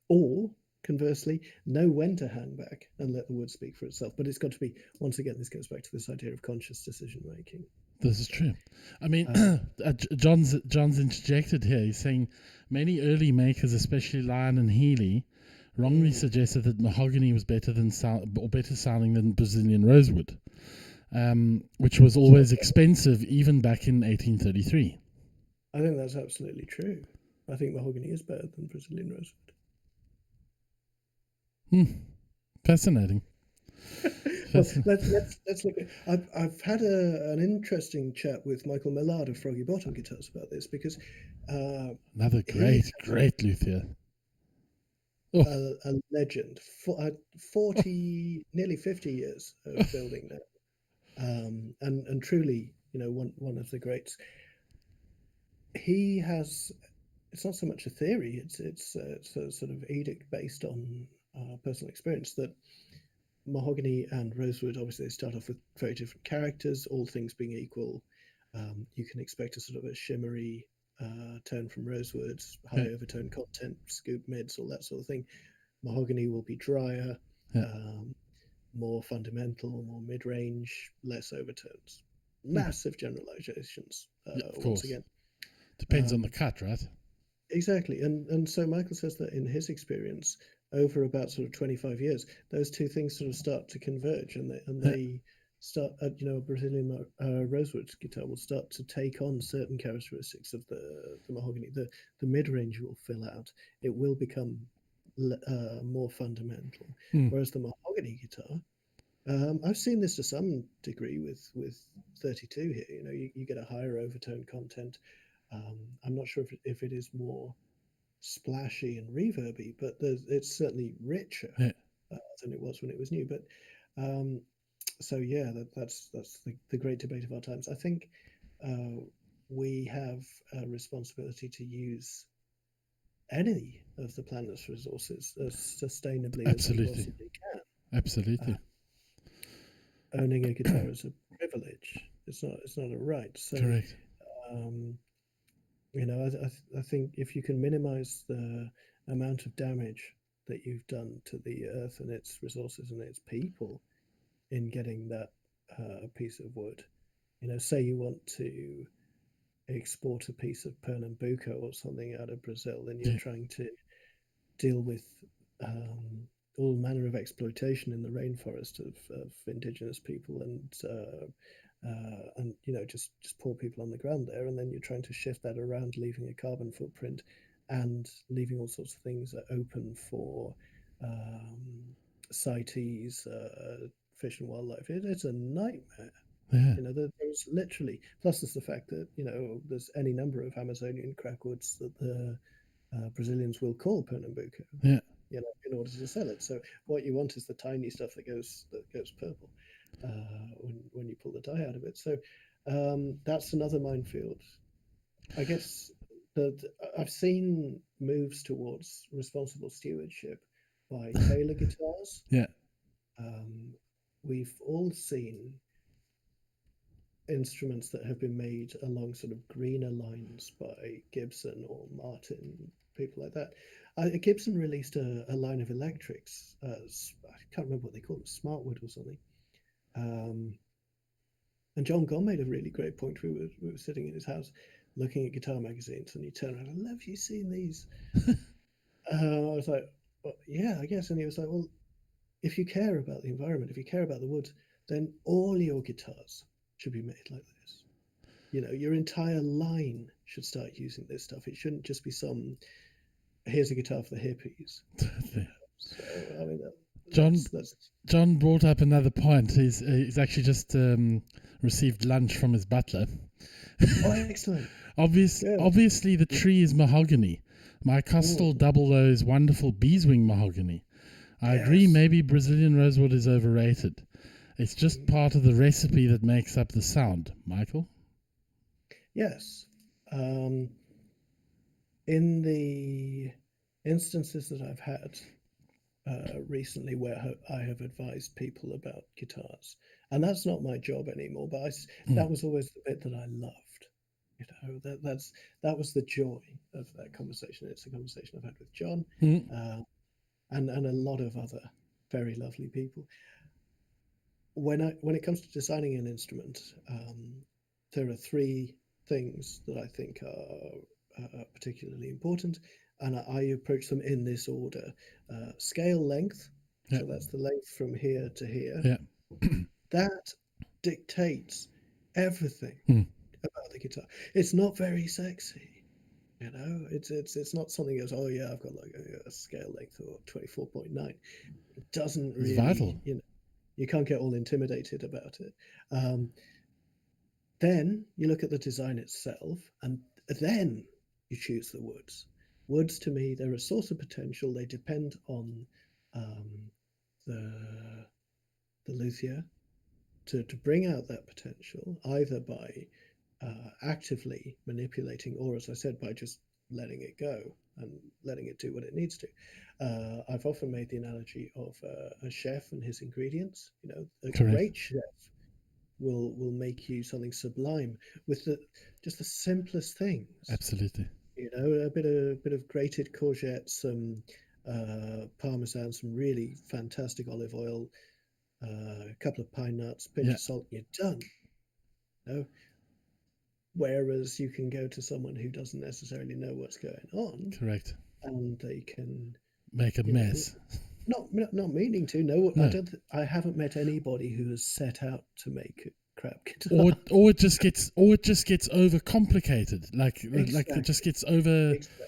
or conversely, know when to hang back and let the wood speak for itself. But it's got to be, once again, this goes back to this idea of conscious decision making. This is true. I mean, Uh, John's interjected here. He's saying many early makers, especially Lyon and Healy, wrongly suggested that mahogany was better sounding than Brazilian rosewood, which was always expensive even back in 1833. I think that's absolutely true. I think mahogany is better than Brazilian rosewood. Fascinating. Well, let's look at. I've had an interesting chat with Michael Millard of Froggy Bottom Guitars about this, because Another great luthier. A legend for 40, nearly 50 years of building now, and truly, one of the greats. He has, it's not so much a theory, it's a sort of edict based on personal experience, that mahogany and rosewood, obviously they start off with very different characters. All things being equal, you can expect a sort of a shimmery tone from rosewood, high overtone content, scoop mids, all that sort of thing. Mahogany will be drier, more fundamental, more mid-range, less overtones. Massive generalizations, once again. Depends on the cut, right? Exactly. And so Michael says that in his experience, over about sort of 25 years, those two things sort of start to converge, and they start, a Brazilian rosewood guitar will start to take on certain characteristics of the mahogany. The mid-range will fill out. It will become more fundamental. Whereas the mahogany guitar, I've seen this to some degree with 32 here. You get a higher overtone content. I'm not sure if it is more splashy and reverby, but it's certainly richer than it was when it was new. But so yeah, that's the great debate of our times. I think we have a responsibility to use any of the planet's resources as sustainably as we possibly can. Absolutely. Owning a guitar is a privilege. It's not a right. So, correct. I think if you can minimize the amount of damage that you've done to the earth and its resources and its people in getting that piece of wood, say you want to export a piece of Pernambuco or something out of Brazil, then you're trying to deal with all manner of exploitation in the rainforest of indigenous people, and just poor people on the ground there, and then you're trying to shift that around, leaving a carbon footprint and leaving all sorts of things open for CITES, fish and wildlife. It's a nightmare. There's literally, plus there's the fact that there's any number of Amazonian crackwoods that the Brazilians will call Pernambuco, in order to sell it. So what you want is the tiny stuff that goes purple when you pull the dye out of it. So that's another minefield. I guess that I've seen moves towards responsible stewardship by Taylor Guitars. we've all seen instruments that have been made along sort of greener lines by Gibson or Martin, people like that. Gibson released a line of electrics. I can't remember what they call them, Smartwood or something. And John Gone made a really great point. We were sitting in his house looking at guitar magazines, and he turned around, I love you seeing these. I was like, well, yeah, I guess. And he was like, well, if you care about the environment, if you care about the woods, then all your guitars should be made like this. You know, your entire line should start using this stuff. It shouldn't just be some, here's a guitar for the hippies. So, I mean, John brought up another point. He's actually just received lunch from his butler. Oh, excellent. Obviously, the tree is mahogany. My Costal Double O is wonderful beeswing mahogany. I agree, maybe Brazilian rosewood is overrated. It's just part of the recipe that makes up the sound. Michael? Yes. In the instances that I've had recently where I have advised people about guitars, and that's not my job anymore, but that was always the bit that I loved. You know, that was the joy of that conversation. It's a conversation I've had with John and a lot of other very lovely people. When it comes to designing an instrument, there are three things that I think are particularly important, and I approach them in this order. Scale length, so that's the length from here to here. That dictates everything about the guitar. It's not very sexy, you know. It's not something that goes, oh yeah, I've got like a scale length of 24.9. It doesn't really, vital. you know, you can't get all intimidated about it. Then you look at the design itself, and then you choose the woods. Woods, to me, they're a source of potential. They depend on the luthier to bring out that potential, either by actively manipulating, or, as I said, by just letting it go and letting it do what it needs to. I've often made the analogy of a chef and his ingredients. You know, a great chef will make you something sublime with just the simplest things. Absolutely. You know, a bit of grated courgette, some parmesan, some really fantastic olive oil, a couple of pine nuts, pinch of salt, and you're done. You know? Whereas you can go to someone who doesn't necessarily know what's going on. Correct. And they can make a mess. Not meaning to. No. I haven't met anybody who has set out to make a crap guitar. Or it just gets overcomplicated. Like it just gets over. Exactly.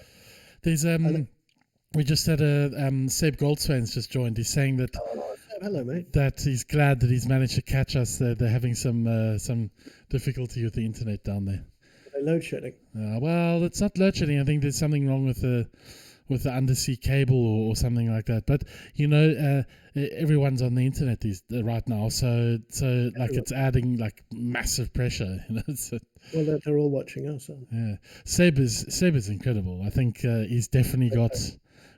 There's we just had Seb Goldswain's just joined. He's saying that. Hello, mate. That he's glad that he's managed to catch us. They're having some difficulty with the internet down there. Load shedding. Well, it's not load shedding. I think there's something wrong with the undersea cable or something like that. But you know, everyone's on the internet right now, so like it's adding like massive pressure. You know. Well, they're all watching us. Yeah, Seb is incredible. I think he's definitely got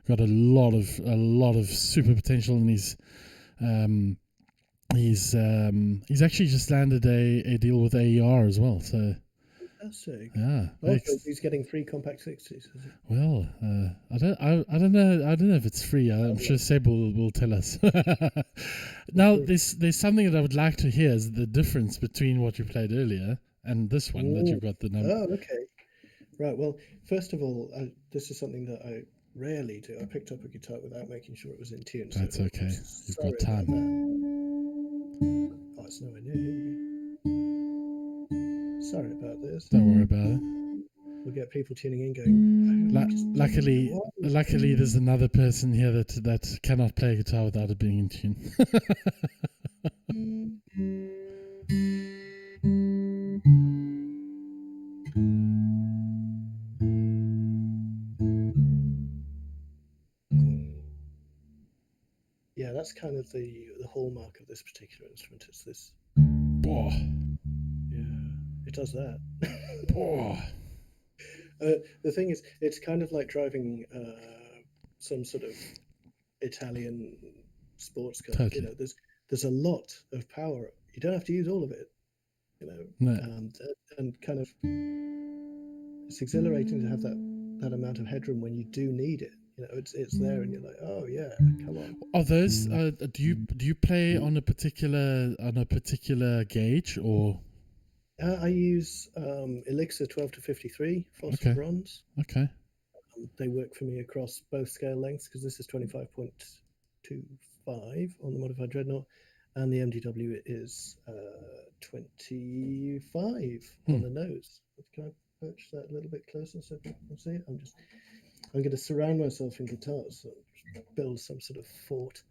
a lot of super potential, and he's actually just landed a deal with AER as well. So. Fantastic. Yeah. Also, he's getting free compact 60s. Well, I don't know if it's free. I'm sure Seb will tell us. Now, there's something that I would like to hear is the difference between what you played earlier and this one that you've got the number. Oh, okay. Right. Well, first of all, this is something that I rarely do. I picked up a guitar without making sure it was in tune. That's okay. You've got time. Oh, it's nowhere near. Sorry about this. Don't worry about it. We'll get people tuning in going. Luckily, there's another person here that cannot play guitar without it being in tune. Yeah, that's kind of the hallmark of this particular instrument. It's this. Oh. Yeah, it does that. Oh. The thing is, it's kind of like driving some sort of Italian sports car. Totally. You know, there's a lot of power. You don't have to use all of it, No. and kind of it's exhilarating to have that amount of headroom when you do need it. It's there, and you're like, oh yeah, come on. Are those? Do you play on a particular gauge or? I use Elixir 12 to 53 phosphor Okay. bronze. Okay. They work for me across both scale lengths because this is 25.25 on the modified dreadnought, and the MDW is 25 on the nose. Can I perch that a little bit closer so people can see it? I'm going to surround myself in guitars, so build some sort of fort.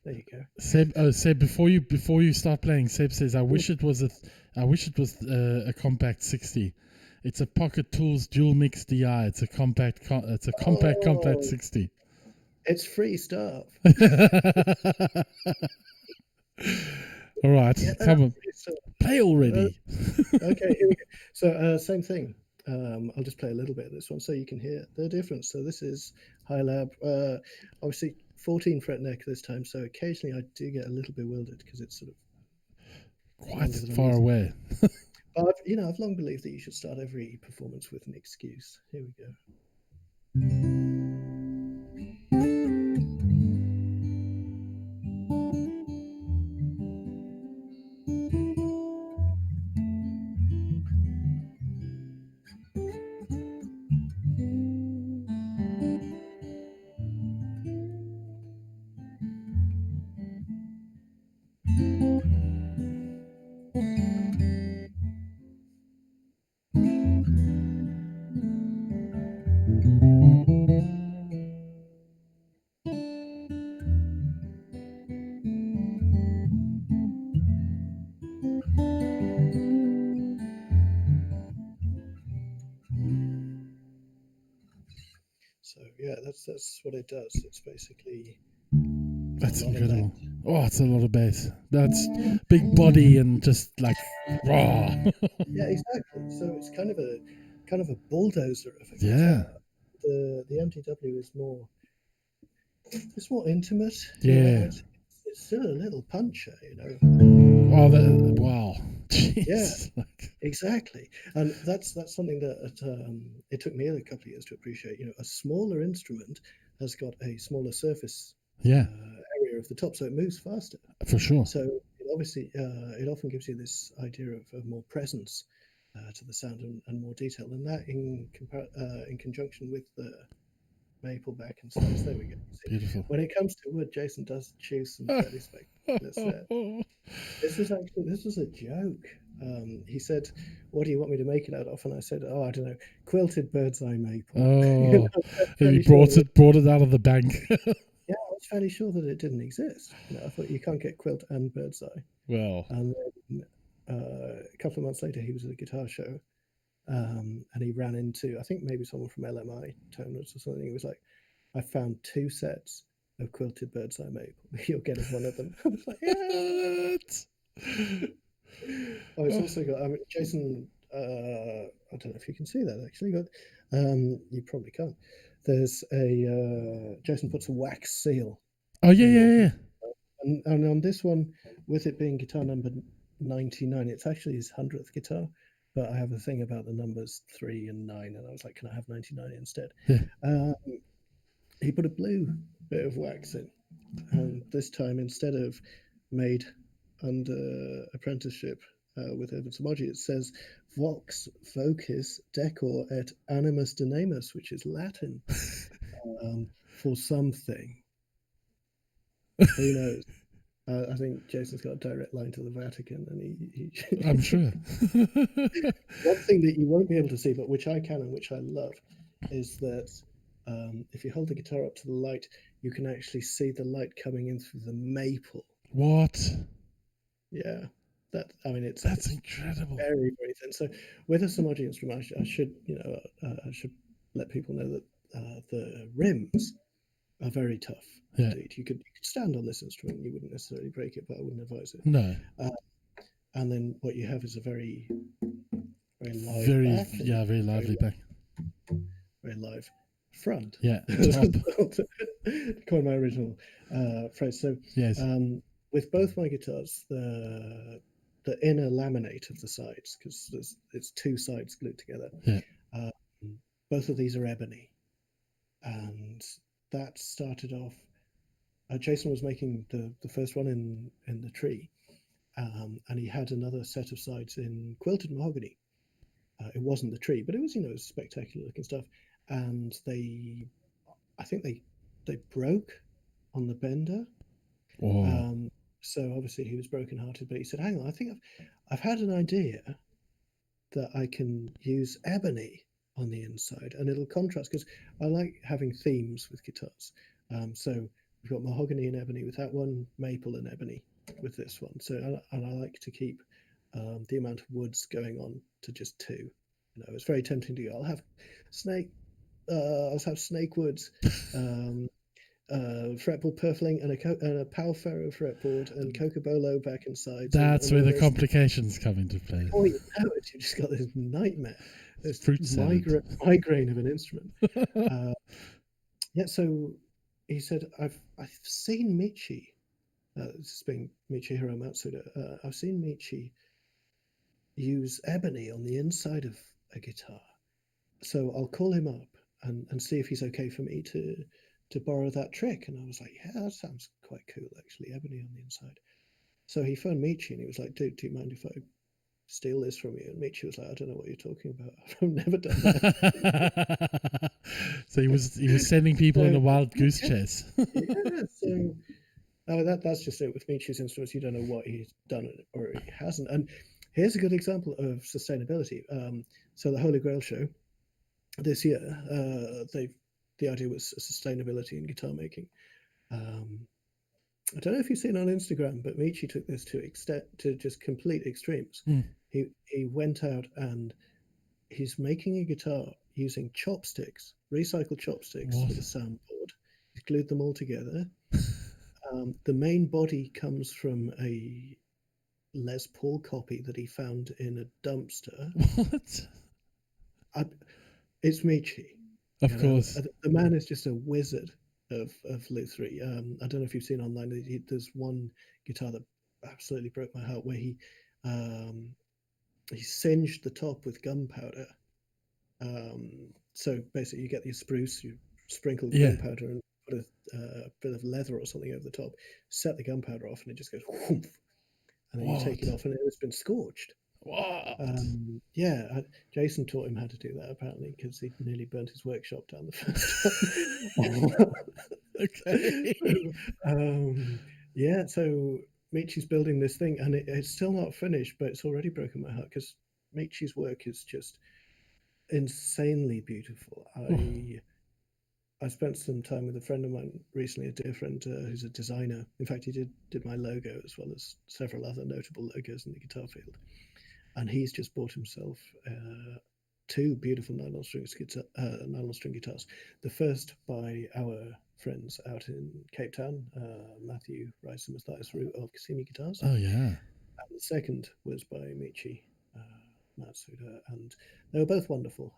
There you go. Seb, before you start playing, Seb says, I wish it was a compact 60. It's a Pocket Tools dual mix DI. It's a compact 60. It's free stuff. All right, come on, play already. Okay, here we go. So same thing. I'll just play a little bit of this one so you can hear the difference. So this is high lab, obviously 14 fret neck this time. So occasionally I do get a little bewildered because it's sort of quite far away. But I've long believed that you should start every performance with an excuse. Here we go. So yeah, that's what it does. It's basically that's incredible. Oh, it's a lot of bass. That's big body and just like raw. Yeah, exactly. So it's kind of a bulldozer of a Yeah. guitar. The MTW is more intimate. Yeah. It's still a little puncher, Oh, wow. Jeez. Yeah, exactly. And that's something that it took me a couple of years to appreciate. A smaller instrument has got a smaller surface area of the top, so it moves faster. For sure. So it often gives you this idea of more presence to the sound and more detail, and that in conjunction with the maple back and stuff. There we go. Beautiful. When it comes to wood, Jason does choose some fairly spectacular. This was a joke. He said, "What do you want me to make it out of?" And I said, "Oh, I don't know, quilted bird's eye maple." Oh, and you brought it out of the bank. Yeah, I was fairly sure that it didn't exist. I thought you can't get quilt and bird's eye. Well, and then a couple of months later, he was at a guitar show, and he ran into, I think maybe someone from LMI Toners or something. He was like, "I found 2 sets of quilted bird's eye maple. You're getting one of them." I was like, "Yeah." Oh, it's also got. Jason. I don't know if you can see that actually, but you probably can't. There's a Jason puts a wax seal. Oh yeah. And on this one, with it being guitar number 99, it's actually his 100th guitar. But I have a thing about the numbers 3 and 9, and I was like, "Can I have 99 instead?" Yeah. He put a blue bit of wax in, and this time instead of made under apprenticeship with Urban Samogi, it says Vox Vocis Decor et Animus Denemus, which is Latin for something. Who knows? I think Jason's got a direct line to the Vatican, and he I'm sure. One thing that you won't be able to see, but which I can and which I love, is that if you hold the guitar up to the light, you can actually see the light coming in through the maple. What? Yeah, it's incredible. Very, very thin. So with a Samogi instrument, I should let people know that the rims are very tough. Yeah. Indeed, you could stand on this instrument, you wouldn't necessarily break it, but I wouldn't advise it. No. And then what you have is a very, very live back. Very lively back. Very live front. Yeah. Top. To coin my original phrase. So yes. with both my guitars, the inner laminate of the sides, because it's two sides glued together. Yeah. Um, both of these are ebony, and that started off. Jason was making the first one in the tree, and he had another set of sides in quilted mahogany. It wasn't the tree, but it was spectacular looking stuff. And I think they broke on the bender. Oh, So obviously he was brokenhearted, but he said, "Hang on, I think I've had an idea that I can use ebony on the inside, and it'll contrast because I like having themes with guitars. So we've got mahogany and ebony with that one, maple and ebony with this one. So and I like to keep the amount of woods going on to just two. It's very tempting to go. I'll have snake. I'll have snake woods. Fretboard purfling and a Pal Ferro fretboard and Cocobolo back and sides. that's and where all the this. complications come into play. Before you know it, you've just got this nightmare, this Fruit salad. migraine of an instrument. Yeah, so he said, I've seen Michi, this has been Michihiro Matsuda, I've seen Michi use ebony on the inside of a guitar. So I'll call him up and see if he's okay for me to borrow that trick. And I was like, yeah, that sounds quite cool, actually, ebony on the inside. So he phoned Michi and he was like, dude, do you mind if I steal this from you? And Michi was like, I don't know what you're talking about. I've never done that. So he was sending people in a wild goose chase. Yeah, so that's just it with Michi's instruments. You don't know what he's done or he hasn't. And here's a good example of sustainability. So the Holy Grail show this year, the idea was sustainability in guitar making. I don't know if you've seen on Instagram, but Michi took this to just complete extremes. He went out and he's making a guitar using chopsticks, recycled chopsticks with a soundboard. He's glued them all together. The main body comes from a Les Paul copy that he found in a dumpster. What? It's Michi. Of course. The man is just a wizard of lutherie. I don't know if you've seen online. There's one guitar that absolutely broke my heart where he singed the top with gunpowder. So basically, you get the spruce, you sprinkle gunpowder and put a bit of leather or something over the top, set the gunpowder off, and it just goes whoomph, and then you take it off, and it's been scorched. What? Yeah, Jason taught him how to do that apparently because he nearly burnt his workshop down the first time. Okay. Yeah, so Michi's building this thing, and it's still not finished, but it's already broken my heart because Michi's work is just insanely beautiful. I spent some time with a friend of mine recently, a dear friend who's a designer. In fact, he did my logo as well as several other notable logos in the guitar field. And he's just bought himself two beautiful nylon string guitars. The first by our friends out in Cape Town, Matthew Rice and Matthias Root of Cassini Guitars. Oh, yeah. And the second was by Michi Matsuda, and they were both wonderful.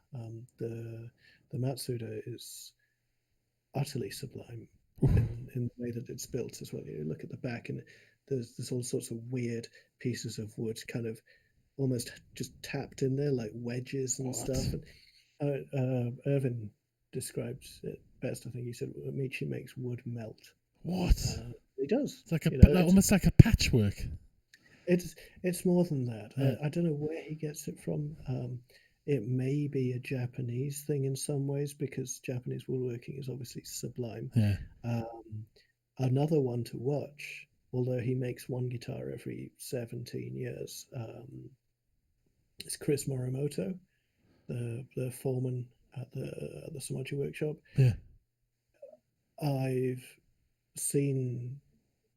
The Matsuda is utterly sublime in the way that it's built as well. You look at the back, and there's all sorts of weird pieces of wood, kind of almost just tapped in there like wedges and stuff. And Irvin describes it best. I think he said Michi makes wood melt. What? He does. It's like almost like a patchwork. It's more than that. I don't know where he gets it from. It may be a Japanese thing in some ways because Japanese woodworking is obviously sublime. Yeah. Another one to watch, although he makes one guitar every 17 years, is Chris Morimoto, the foreman at the Somachi workshop. Yeah. I've seen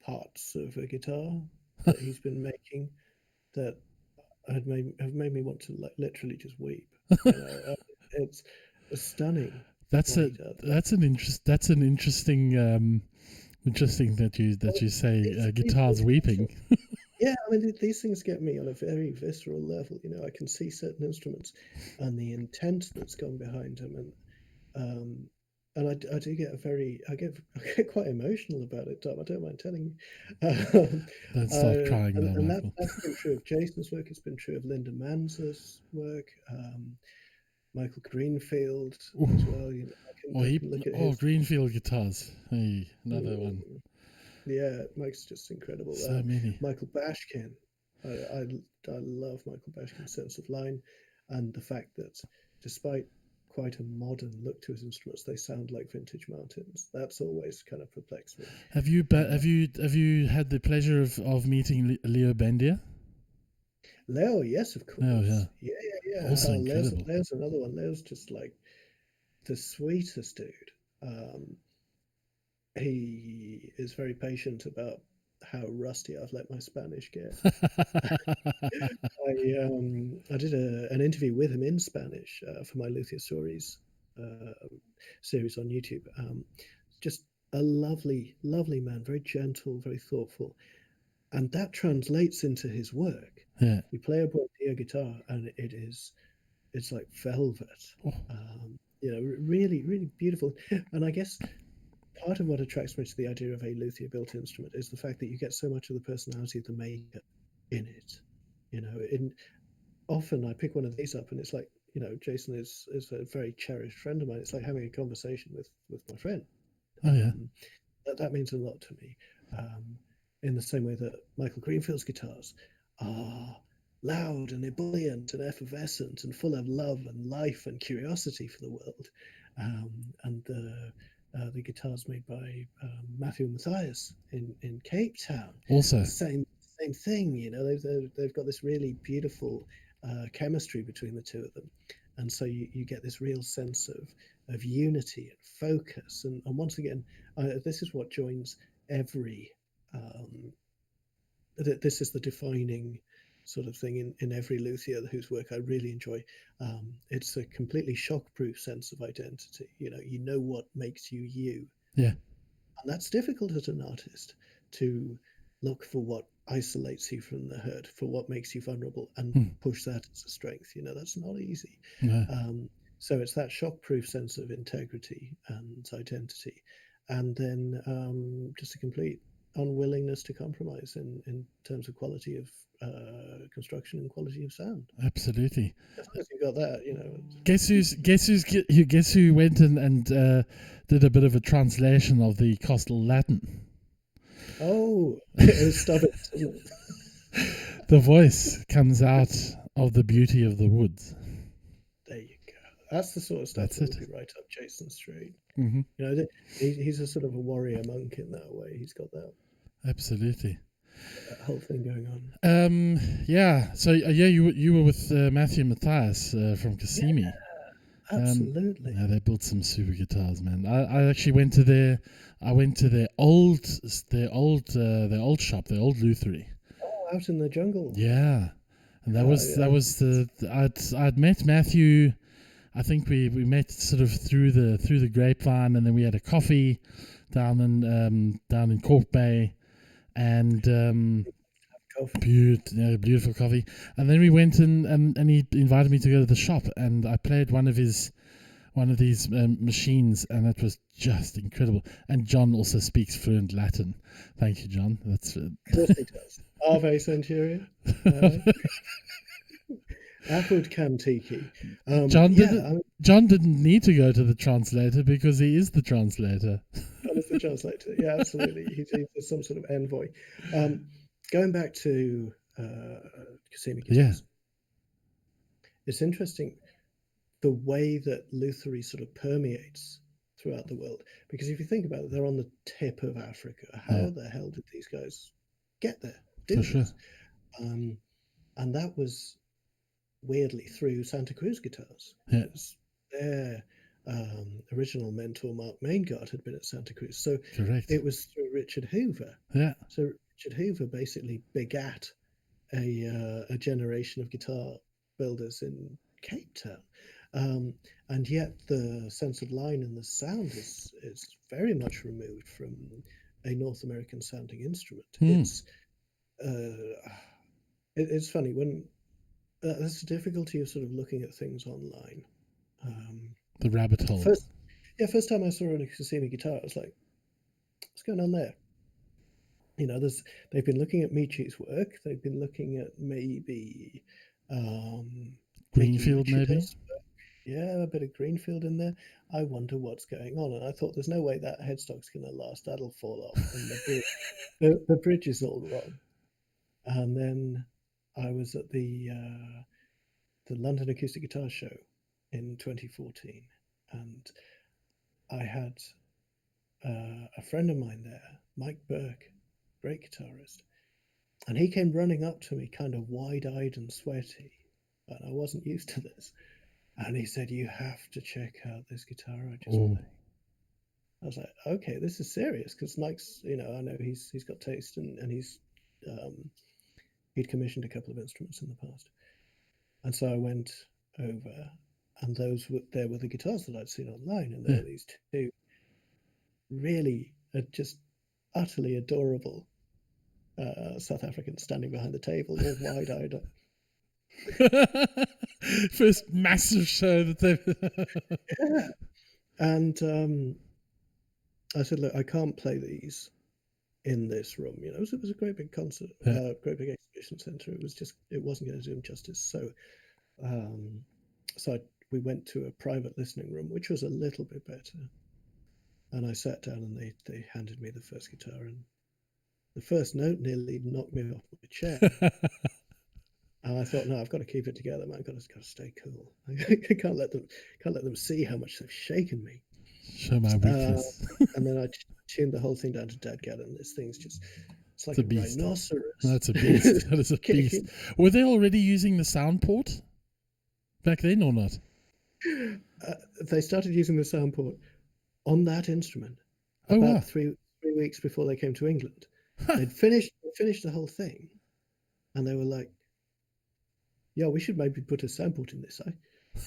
parts of a guitar that he's been making that have made me want to literally just weep. It's stunning. That's an interesting that you say guitars weeping. Yeah, I mean these things get me on a very visceral level. I can see certain instruments and the intent that's gone behind them, I do get I get quite emotional about it, Tom. I don't mind telling you. Don't start crying now, And Michael. that's been true of Jason's work. It's been true of Linda Manzer's work. Michael Greenfield as Ooh. well. I can look at his. Greenfield guitars. Hey, another one. Mm, yeah, Mike's just incredible. So many. Michael Bashkin. I love Michael Bashkin's sense of line, and the fact that despite quite a modern look to his instruments, they sound like vintage Martins. That's always kind of perplexed me. Have you had the pleasure of meeting Leo Bendia? Leo, yes, of Oh course. yeah, Yeah. also incredible. Leo's another one. Leo's just like the sweetest dude. Um, he is very patient about how rusty I've let my Spanish get. I did an interview with him in Spanish for my Luthier Stories series on YouTube. Just a lovely man, very gentle, very thoughtful, and that translates into his work. Yeah. You play a Boitia guitar, and it's like velvet. Oh. Really beautiful. And I guess part of what attracts me to the idea of a luthier built instrument is the fact that you get so much of the personality of the maker in it. Often I pick one of these up and it's like, Jason is a very cherished friend of mine. It's like having a conversation with my friend. Oh yeah. That means a lot to me. In the same way that Michael Greenfield's guitars are loud and ebullient and effervescent and full of love and life and curiosity for the world. And the guitars made by Matthew Matthias in Cape Town. Also, same thing. They've got this really beautiful chemistry between the two of them, and so you get this real sense of unity and focus. And once again, this is what joins every. This is the defining sort of thing in every luthier whose work I really enjoy. It's a completely shockproof sense of identity. You know what makes you you. Yeah. And that's difficult as an artist, to look for what isolates you from the herd, for what makes you vulnerable, and push that as a strength. That's not easy. Yeah. So it's that shockproof sense of integrity and identity, and then just a complete unwillingness to compromise in terms of quality of construction and quality of sound. Absolutely. As long as you got that, Guess who went and did a bit of a translation of the Coastal Latin? Oh, it was stubborn. The voice comes out of the beauty of the woods. There you go. That's the sort of stuff that would be right up Jason's street. Mm-hmm. He's a sort of a warrior monk in that way. He's got that. Absolutely. That whole thing going on. Yeah. So you were with Matthew Matthias from Kissimmee. Yeah, absolutely. Yeah, they built some super guitars, man. I actually went to their old shop, their old Lutherie. Oh, out in the jungle. Yeah, and that was I'd met Matthew. I think we met sort of through the grapevine, and then we had a coffee down in Cork Bay, and beautiful coffee. And then we went and he invited me to go to the shop, and I played one of these machines, and it was just incredible. And John also speaks fluent Latin. Thank you, John. That's of course he does. Ave Centurion. Apud Cantiki. John didn't need to go to the translator because he is the translator. John is the translator. Yeah, absolutely. He's some sort of envoy. Going back to Kissimmee guitars, it's interesting the way that Lutherie sort of permeates throughout the world. Because if you think about it, they're on the tip of Africa. How the hell did these guys get there? For sure. And that was weirdly through Santa Cruz guitars. Yeah. Their original mentor, Mark Maingard, had been at Santa Cruz. So correct. It was through Richard Hoover. Yeah. So Richard Hoover basically begat a generation of guitar builders in Cape Town. And yet the sense of line and the sound is very much removed from a North American sounding instrument. It's funny when there's the difficulty of sort of looking at things online. The rabbit hole. Yeah, first time I saw a Kusumi guitar, I was like, what's going on there? They've been looking at Michi's work. They've been looking at maybe Mickey Greenfield, maybe? Uchita's work. Yeah, a bit of Greenfield in there. I wonder what's going on. And I thought, there's no way that headstock's going to last. That'll fall off. And the bridge is all wrong. And then I was at the London Acoustic Guitar Show in 2014, and I had a friend of mine there, Mike Burke, great guitarist, and he came running up to me, kind of wide-eyed and sweaty, and I wasn't used to this. And he said, "You have to check out this guitar I just played." I was like, "Okay, this is serious," because Mike's, I know he's got taste, and he'd commissioned a couple of instruments in the past. And so I went over, and there were the guitars that I'd seen online, and there were these two really just utterly adorable South Africans standing behind the table, all wide-eyed. First massive show that they've. Yeah. And I said, "Look, I can't play these in this room." It was a great big concert, great big exhibition centre. It wasn't going to do them justice. So, we went to a private listening room, which was a little bit better. And I sat down, and they handed me the first guitar, and the first note nearly knocked me off my chair. And I thought, no, I've got to keep it together, man. I've got to stay cool. I can't let them see how much they've shaken me. Show my weakness. And then I tuned the whole thing down to dead cat, and this thing's it's like a rhinoceros. That's a beast. That is a beast. Were they already using the sound port back then or not? They started using the sound port on that instrument about 3 weeks before they came to England. They'd finished the whole thing, and they were like, "Yeah, we should maybe put a sound port in this,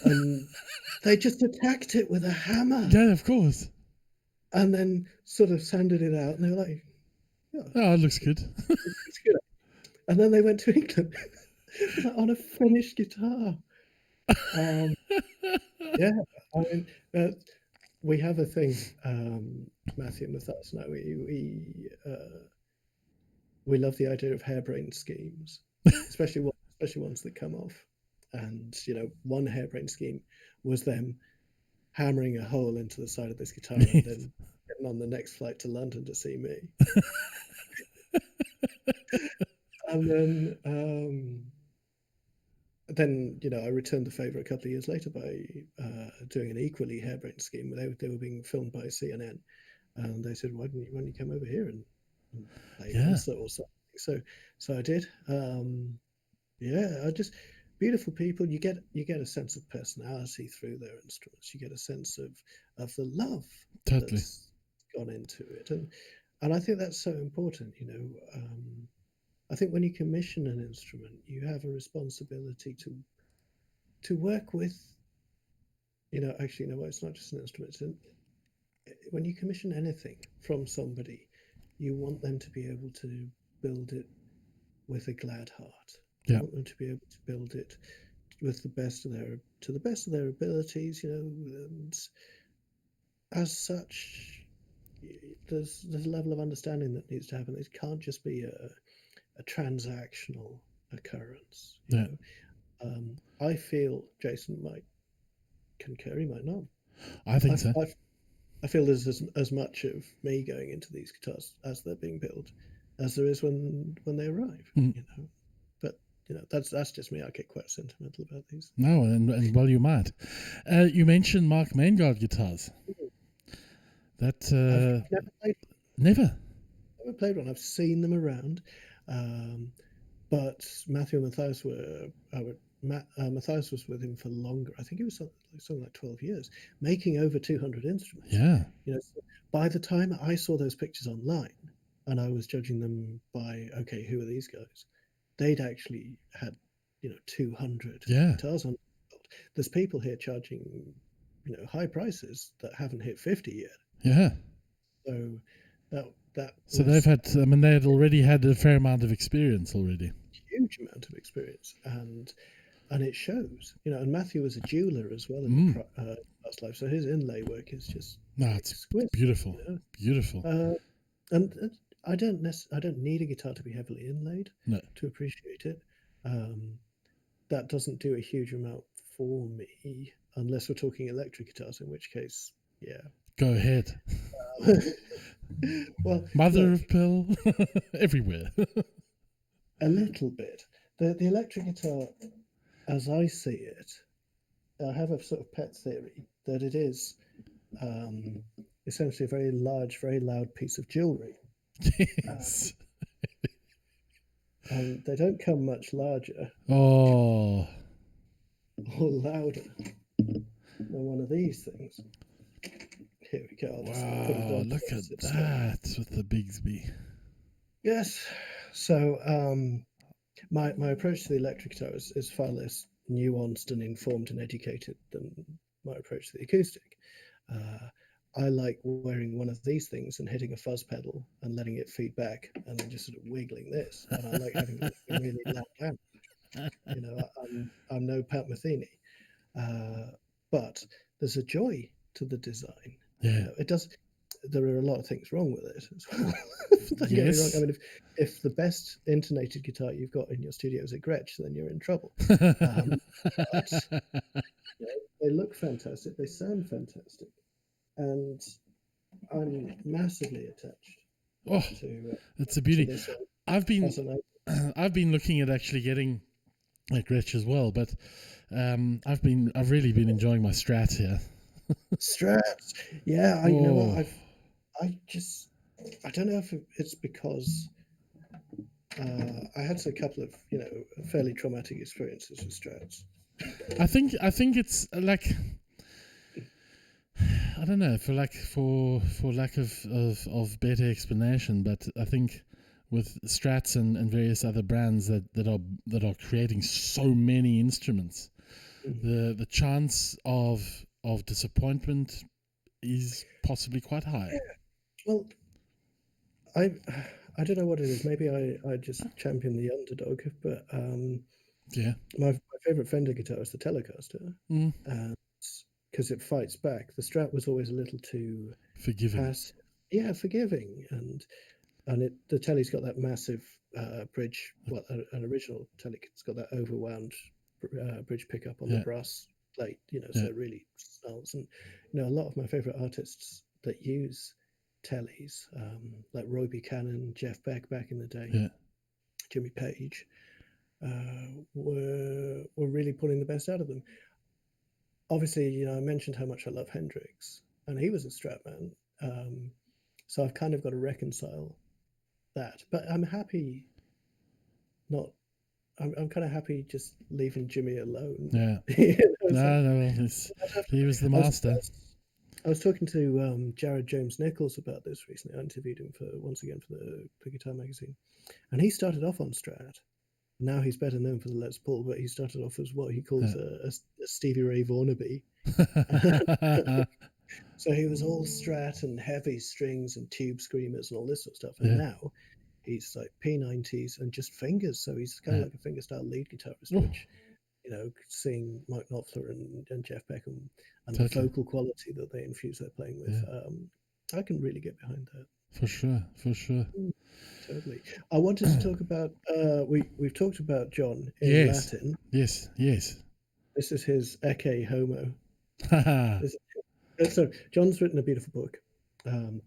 And they just attacked it with a hammer. Yeah, of course. And then sort of sanded it out, and they were like, "Oh, it looks good." It's good. And then they went to England on a finished guitar. Yeah, I mean, we have a thing, Matthew and Matthias and I, we love the idea of harebrained schemes, especially ones that come off. And one harebrained scheme was them hammering a hole into the side of this guitar and then getting on the next flight to London to see me. And then I returned the favor a couple of years later by doing an equally harebrained scheme. They were being filmed by CNN, and they said, why don't you come over here and play concert or something? So I did. I just beautiful people. You get a sense of personality through their instruments. You get a sense of the love that's gone into it, and I think that's so important. I think when you commission an instrument, you have a responsibility to work with. Actually, no, it's not just an instrument. When you commission anything from somebody, you want them to be able to build it with a glad heart. You want them to be able to build it with the best of their abilities, and as such, there's a level of understanding that needs to happen. It can't just be a transactional occurrence. I feel Jason might concur, he might not. I think so. I feel there's as much of me going into these guitars as they're being built as there is when they arrive. But that's just me. I get quite sentimental about these. No, and well, you might. You mentioned Mark Maingard guitars. That I've never played one. Never played one. I've seen them around, but Matthew and Matthias Matthias was with him for longer. I think it was something like 12 years, making over 200 instruments. Yeah. By the time I saw those pictures online, and I was judging them by, okay, who are these guys? They'd actually had 200 guitars on. There's people here charging high prices that haven't hit 50 yet. Yeah. So they've had. I mean, they had already had a fair amount of experience already. Huge amount of experience, and and it shows. And Matthew was a jeweler as well in past life, so his inlay work is just it's exquisite. beautiful, beautiful. And I don't need a guitar to be heavily inlaid to appreciate it. That doesn't do a huge amount for me, unless we're talking electric guitars, in which case, yeah. Go ahead. Well, mother of pearl, everywhere. A little bit. The electric guitar, as I see it, I have a sort of pet theory that it is essentially a very large, very loud piece of jewelry. Yes. And they don't come much larger or louder than one of these things. Here we go. I'll just put it on. Look at that with the Bigsby. Yes. So my approach to the electric guitar is far less nuanced and informed and educated than my approach to the acoustic. I like wearing one of these things and hitting a fuzz pedal and letting it feed back and then just sort of wiggling this. And I like having a really loud amp. I'm no Pat Metheny, but there's a joy to the design. Yeah, it does. There are a lot of things wrong with it as well. Don't get me wrong. I mean, if the best intonated guitar you've got in your studio is a Gretsch, then you're in trouble. But they look fantastic. They sound fantastic. And I'm massively attached to it's a beauty. I've been looking at actually getting a Gretsch as well, but I've really been enjoying my Strat here. Strats, yeah. You know what? I don't know if it's because I had a couple of fairly traumatic experiences with Strats. I think it's like, I don't know, for lack of better explanation, but I think with Strats and various other brands that are creating so many instruments, the chance of disappointment is possibly quite high. Yeah. Well, I don't know what it is. Maybe I just champion the underdog, but my favorite Fender guitar is the Telecaster, because it fights back. The Strat was always a little too forgiving. Forgiving, and the Tele's got that massive bridge. Well, an original Tele, it's got that overwound bridge pickup on the brass plate. So it really smells. And a lot of my favorite artists that use Teles, like Roy Buchanan, Jeff Beck back in the day, Jimmy Page, were really pulling the best out of them. Obviously, I mentioned how much I love Hendrix, and he was a Strat man. So I've kind of got to reconcile that. But I'm happy I'm kind of happy just leaving Jimmy alone. Yeah. He was the master. I was talking to Jared James Nichols about this recently. I interviewed him for the Guitar Magazine, and he started off on Strat. Now he's better known for the Les Paul, but he started off as what he calls a Stevie Ray Vaughan-a-bee. So he was all Strat and heavy strings and tube screamers and all this sort of stuff. And now he's like P90s and just fingers. So he's kind of like a fingerstyle lead guitarist, which, seeing Mike Knopfler and Jeff Beck and the vocal quality that they infuse their playing with, I can really get behind that. For sure. Totally. I wanted to talk about, we've talked about John in Latin. Yes. This is his Ecce Homo. So John's written a beautiful book.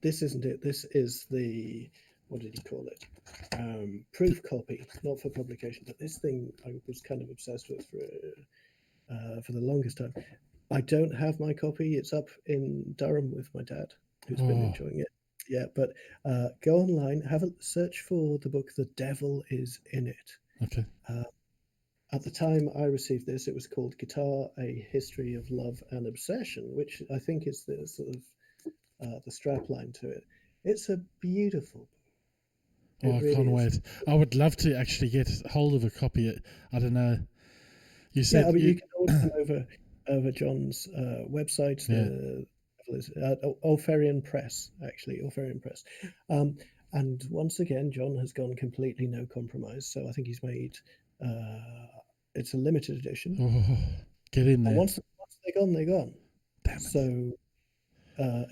This isn't it. This is the, what did he call it? Proof copy, not for publication. But this thing I was kind of obsessed with for the longest time. I don't have my copy. It's up in Durham with my dad, who's been enjoying it. Yeah, but go online, have a search for the book The Devil Is in It. Okay. At the time I received this, it was called Guitar, A History of Love and Obsession, which I think is the sort of the strap line to it. It's a beautiful book. I can't wait. I would love to actually get hold of a copy. I don't know. You said you can order them over John's website. Olferian Press, actually, Olferian Press. And once again, John has gone completely no compromise. So I think he's made it's a limited edition. Oh, get in And there. once they're gone, they're gone. Damn it. So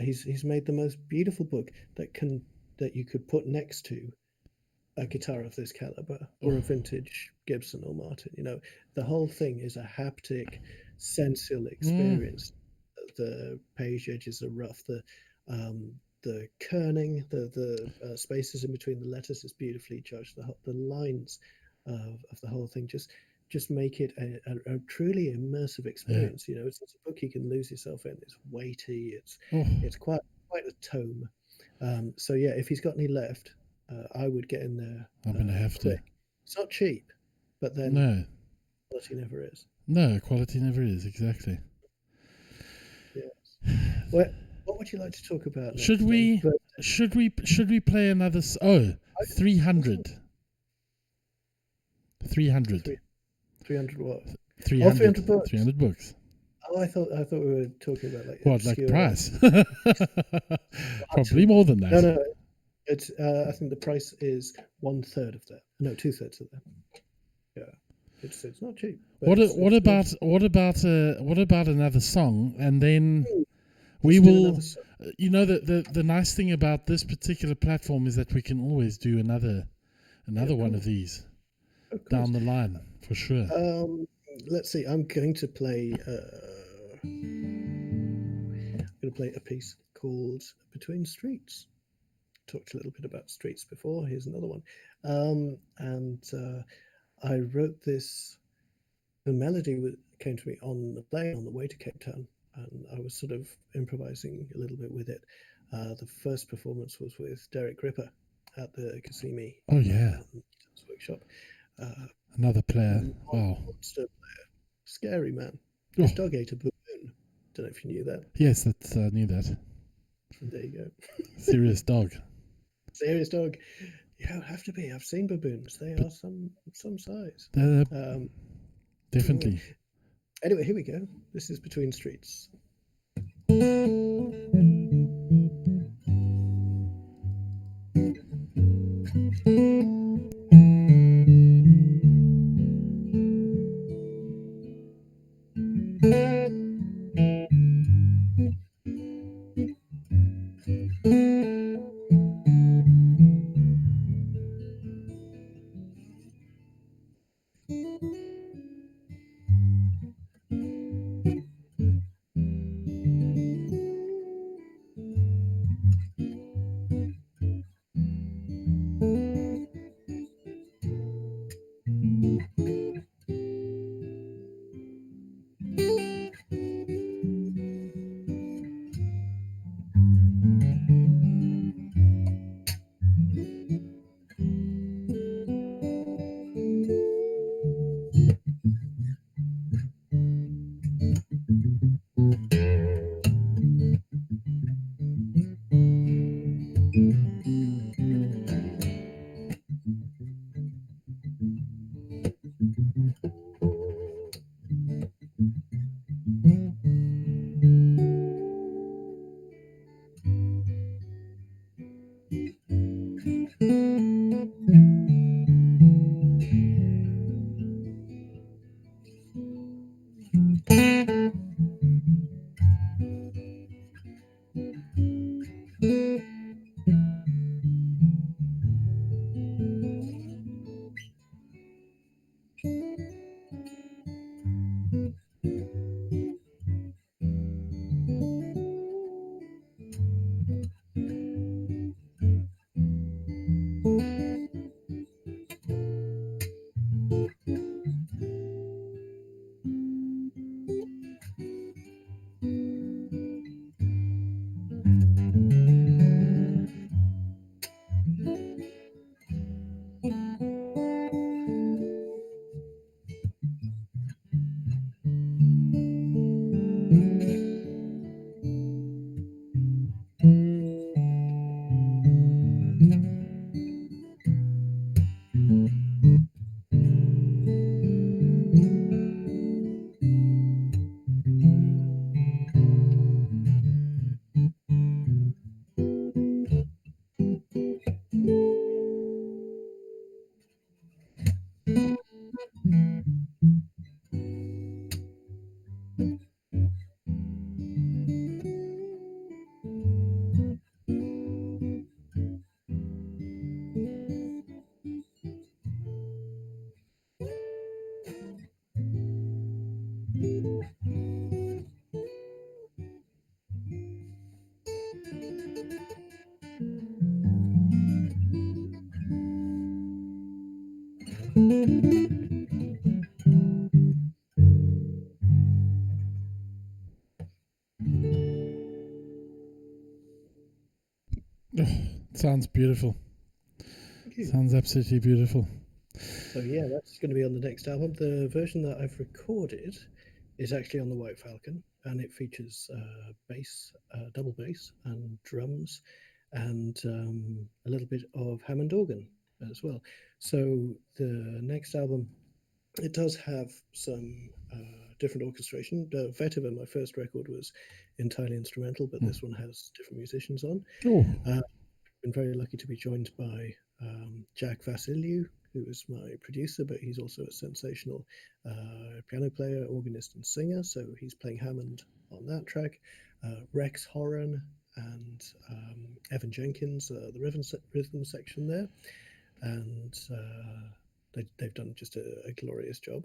he's made the most beautiful book that you could put next to a guitar of this caliber or a vintage Gibson or Martin. You know, the whole thing is a haptic, sensual experience. The page edges are rough. The kerning, the spaces in between the letters is beautifully judged. The lines of the whole thing just make it a truly immersive experience. You know, it's a book you can lose yourself in. It's weighty. It's quite a tome. So yeah, if he's got any left, I would get in there. I'm gonna have quick. to. It's not cheap, but then No, quality never is. no, quality never is, exactly. Yes. What would you like to talk about next? Should we play another 300. 300. 300 what? 300, 300 books. 300 books. Oh, I thought we were talking about like What, like obscure price? Probably more than that. No. It's I think the price is 1/3 of that. No, 2/3 of that. Yeah, it's not cheap. What about another song, and then we Let's do will. another song. You know, the nice thing about this particular platform is that we can always do another one of these down the line for sure. Let's see. I'm going to play a piece called "Between Streets." Talked a little bit about streets before. Here's another one, and I wrote this. The melody came to me on the plane on the way to Cape Town, and I was sort of improvising a little bit with it. The first performance was with Derek Gripper at the Cassini workshop. Another player. Wow. Monster player. Scary man. His dog ate a baboon. Don't know if you knew that. Yes, I knew that. And there you go. Serious dog. Serious dog. Yeah, it'll have to be. I've seen baboons. They are some size. Definitely. Anyway, here we go. This is Between Streets. Oh, sounds beautiful. Thank you. Sounds absolutely beautiful. So yeah, that's going to be on the next album. The version that I've recorded is actually on the White Falcon, and it features bass, double bass, and drums, and a little bit of Hammond organ as well. So the next album, it does have some different orchestration. Vetiver, my first record, was entirely instrumental, but this one has different musicians on. Oh, Been very lucky to be joined by Jack Vasiliou, who is my producer, but he's also a sensational piano player, organist, and singer. So he's playing Hammond on that track. Rex Horan and Evan Jenkins, the rhythm section there, and they've done just a glorious job.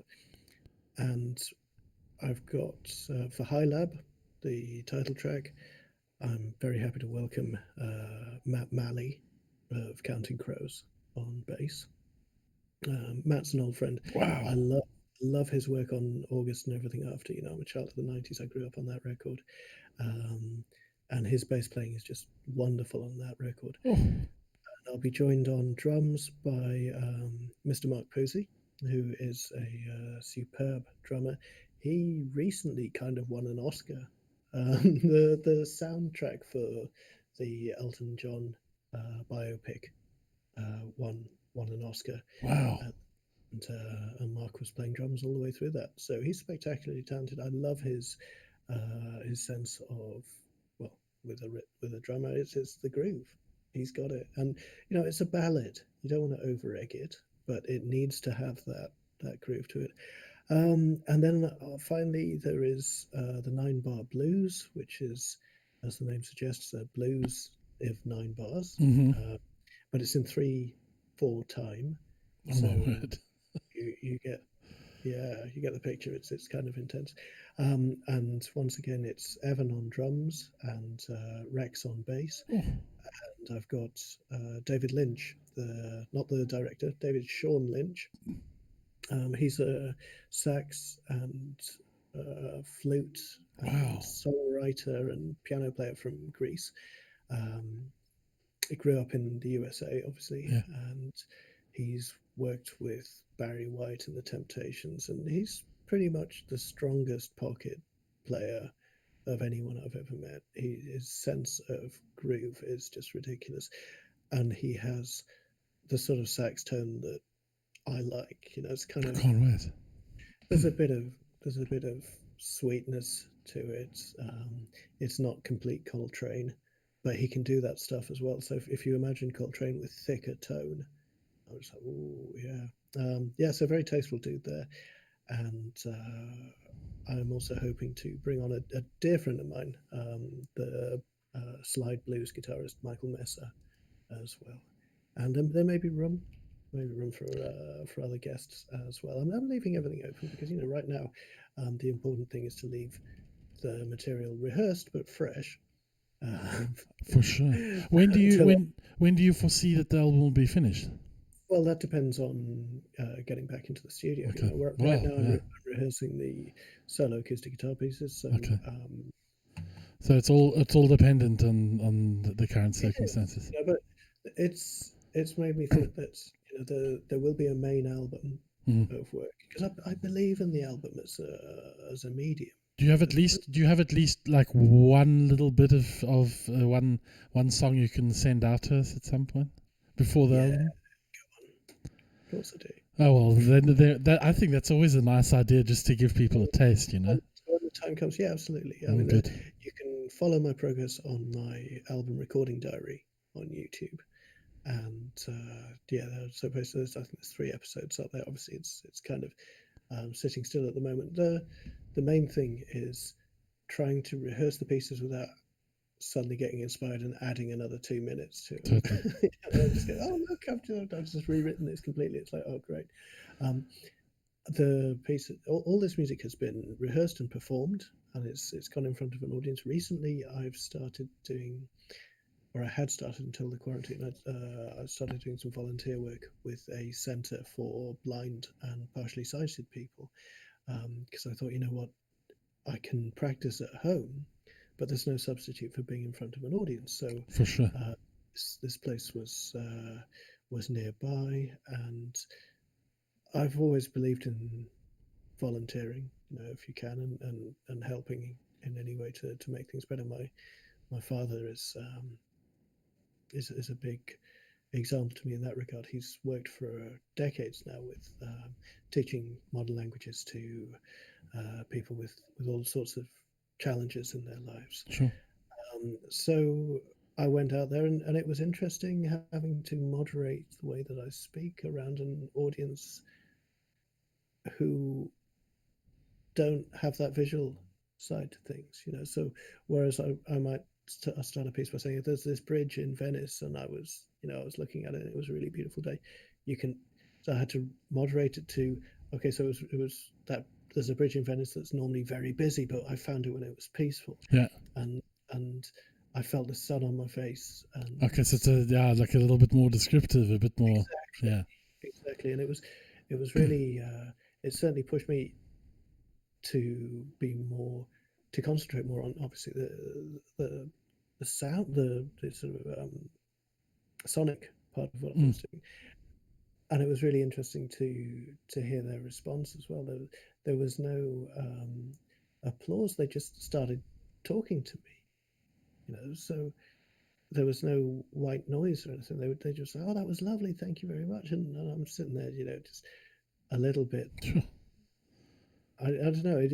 And I've got for High Lab, the title track. I'm very happy to welcome Matt Malley of Counting Crows on bass. Matt's an old friend. wow. I love his work on August and Everything After. You know, I'm a child of the '90s. I grew up on that record, um, and his bass playing is just wonderful on that record. Oh, I'll be joined on drums by Mr. Mark Posey, who is a superb drummer. He recently kind of won an Oscar. The soundtrack for the Elton John biopic won an Oscar, wow. and Mark was playing drums all the way through that. So he's spectacularly talented. I love his sense of, well, with a drummer, it's the groove. He's got it, and you know it's a ballad. You don't want to over egg it, but it needs to have that groove to it. And then finally, there is the 9 bar blues, which is, as the name suggests, a blues of 9 bars, Mm-hmm. uh, but it's in 3/4 time. Oh So my word. you get, yeah, you get the picture. It's kind of intense. And once again, it's Evan on drums and Rex on bass. Oh, And I've got David Lynch, the not the director, David Sean Lynch. He's a sax and flute and wow. songwriter and piano player from Greece. Um, he grew up in the USA, obviously, Yeah, and he's worked with Barry White and the Temptations, and he's pretty much the strongest pocket player of anyone I've ever met. His sense of groove is just ridiculous, and he has the sort of sax tone that I like. You know, it's kind I of can't wait. there's a bit of there's a bit of sweetness to it. It's not complete Coltrane, but he can do that stuff as well. So if you imagine Coltrane with thicker tone, I was like, oh yeah, yeah. So very tasteful dude there, and I'm also hoping to bring on a dear friend of mine, the slide blues guitarist Michael Messer, as well. And there may be room, for other guests as well. I'm leaving everything open because you know right now, the important thing is to leave the material rehearsed but fresh. Um, For sure. When do you until when do you foresee that the album will be finished? well, that depends on getting back into the studio. You Okay. know, right Well, now yeah. I'm rehearsing the solo acoustic guitar pieces. So Okay. So it's all dependent on the current it is, circumstances. you know, but it's made me think that you know there will be a main album Mhm. of work because I believe in the album as a medium. Do you have at As opposed, least do you have at least like one little bit of one song you can send out to us at some point before the yeah, album? of course I do. Oh well, then that I think that's always a nice idea just to give people a taste, you know. When the time comes, yeah, absolutely. I mean, Good. you can follow my progress on my album recording diary on YouTube. And yeah, so basically, I think there's 3 episodes up there. Obviously, it's kind of sitting still at the moment. The main thing is trying to rehearse the pieces without suddenly getting inspired and adding another 2 minutes to them. Totally. And just go, oh look, I've just rewritten this completely. It's like, oh great. Um, the piece, all this music has been rehearsed and performed, and it's gone in front of an audience. Recently, I've started doing or I had started until the quarantine. I started doing some volunteer work with a centre for blind and partially sighted people because I thought, you know what, I can practice at home, but there's no substitute for being in front of an audience. So For sure. uh, this place was nearby, and I've always believed in volunteering, if you can, and helping in any way to make things better. My father is a big example to me in that regard. He's worked for decades now with teaching modern languages to people with all sorts of challenges in their lives. Sure. So I went out there, and it was interesting having to moderate the way that I speak around an audience who don't have that visual side to things, So whereas I might start a piece by saying there's this bridge in Venice, and I was looking at it, and it was a really beautiful day. So I had to moderate it to, okay, so it was that there's a bridge in Venice that's normally very busy, but I found it when it was peaceful. Yeah. And I felt the sun on my face. And okay, so it's like a little bit more descriptive, a bit more. Exactly. Yeah. Exactly, and it was really it certainly pushed me to concentrate more on, obviously, the sound, the sort of sonic part of what I was doing. And it was really interesting to hear their response as well. There was no applause. They just started talking to me, so there was no white noise or anything. They just say, "Oh, that was lovely, thank you very much." And I'm sitting there, just a little bit. I don't know.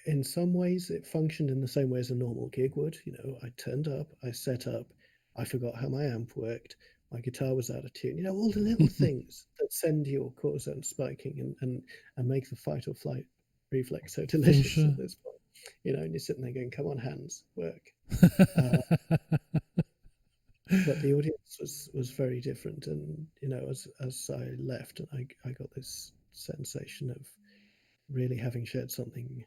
In some ways, it functioned in the same way as a normal gig would. I turned up, I set up, I forgot how my amp worked, my guitar was out of tune. All the little things that send your cortisone spiking and make the fight or flight reflex so delicious at this point. And you're sitting there going, "Come on, hands, work." But the audience was very different, and as I left, and I got this sensation of really having shared something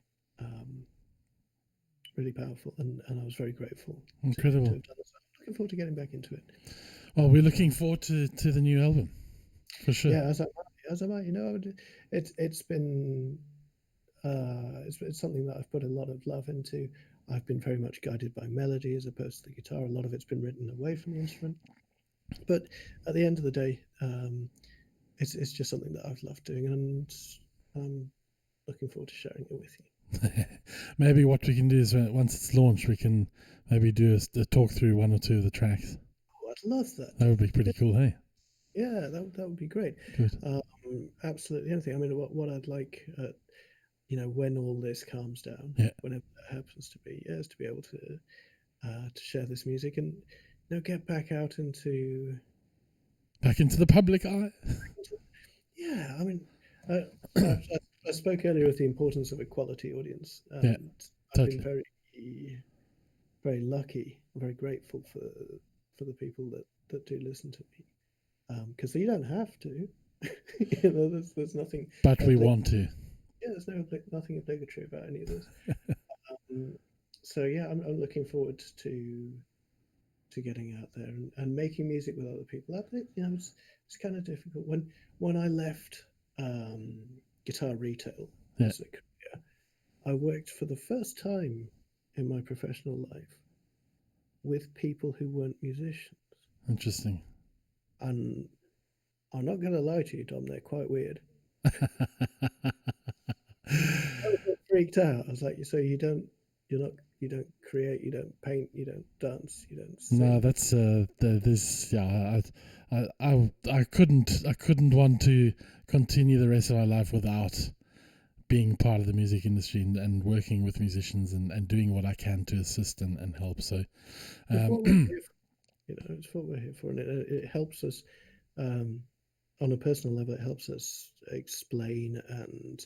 really powerful, and I was very grateful. Incredible. To have done this. I'm looking forward to getting back into it. Well, we're looking forward to the new album, for sure. Yeah, as I might, it's been it's something that I've put a lot of love into. I've been very much guided by melody as opposed to the guitar. A lot of it's been written away from the instrument, but at the end of the day, it's just something that I've loved doing, and I'm looking forward to sharing it with you. Maybe what we can do is once it's launched, we can maybe do a talk through one or two of the tracks. Oh, I'd love that. That would be pretty cool, hey? Yeah, that would be great. Good. Absolutely anything. I mean, what I'd like, when all this calms down, whenever that happens to be, is to be able to share this music and get back out into the public eye. Yeah, I mean, I spoke earlier of the importance of a quality audience, and I've been very, very lucky, very grateful for the people that do listen to me, because you don't have to. There's nothing. But we want to. Yeah, there's nothing obligatory about any of this. So yeah, I'm looking forward to getting out there and making music with other people. It's kind of difficult. When I left guitar retail as a career, I worked for the first time in my professional life with people who weren't musicians. Interesting. And I'm not going to lie to you, Dom, they're quite weird. I was a bit freaked out. I was like, so you don't create, you don't paint, you don't dance, you don't sing. No, that's this. Yeah, I couldn't want to continue the rest of my life without being part of the music industry and working with musicians and doing what I can to assist and help. So, it's what we're here for. It's what we're here for, and it helps us on a personal level. It helps us explain and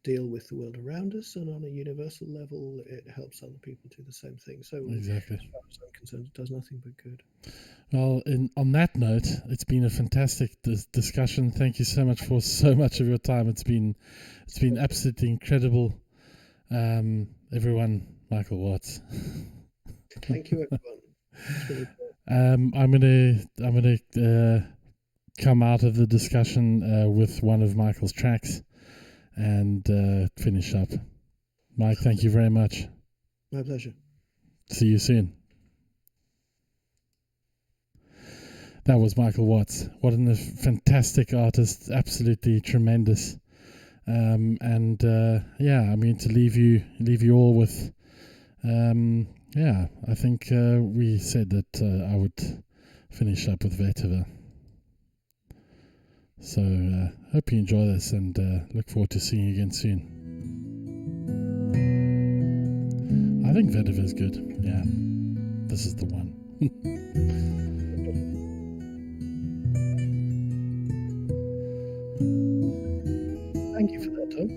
deal with the world around us, and on a universal level, it helps other people do the same thing. So, exactly, as far as I'm concerned, it does nothing but good. Well, on that note, it's been a fantastic discussion. Thank you so much for so much of your time. It's been absolutely incredible. Everyone, Michael Watts. Thank you, everyone. Really I'm gonna come out of the discussion with one of Michael's tracks and finish up. Mike, thank you very much. My pleasure. See you soon. That was Michael Watts. What a fantastic artist, absolutely tremendous. I'm going to leave you all with. I think we said that I would finish up with Vetiver. So hope you enjoy this, and look forward to seeing you again soon. I think Vetiver is good. Yeah, this is the one. Thank you for that, Tom.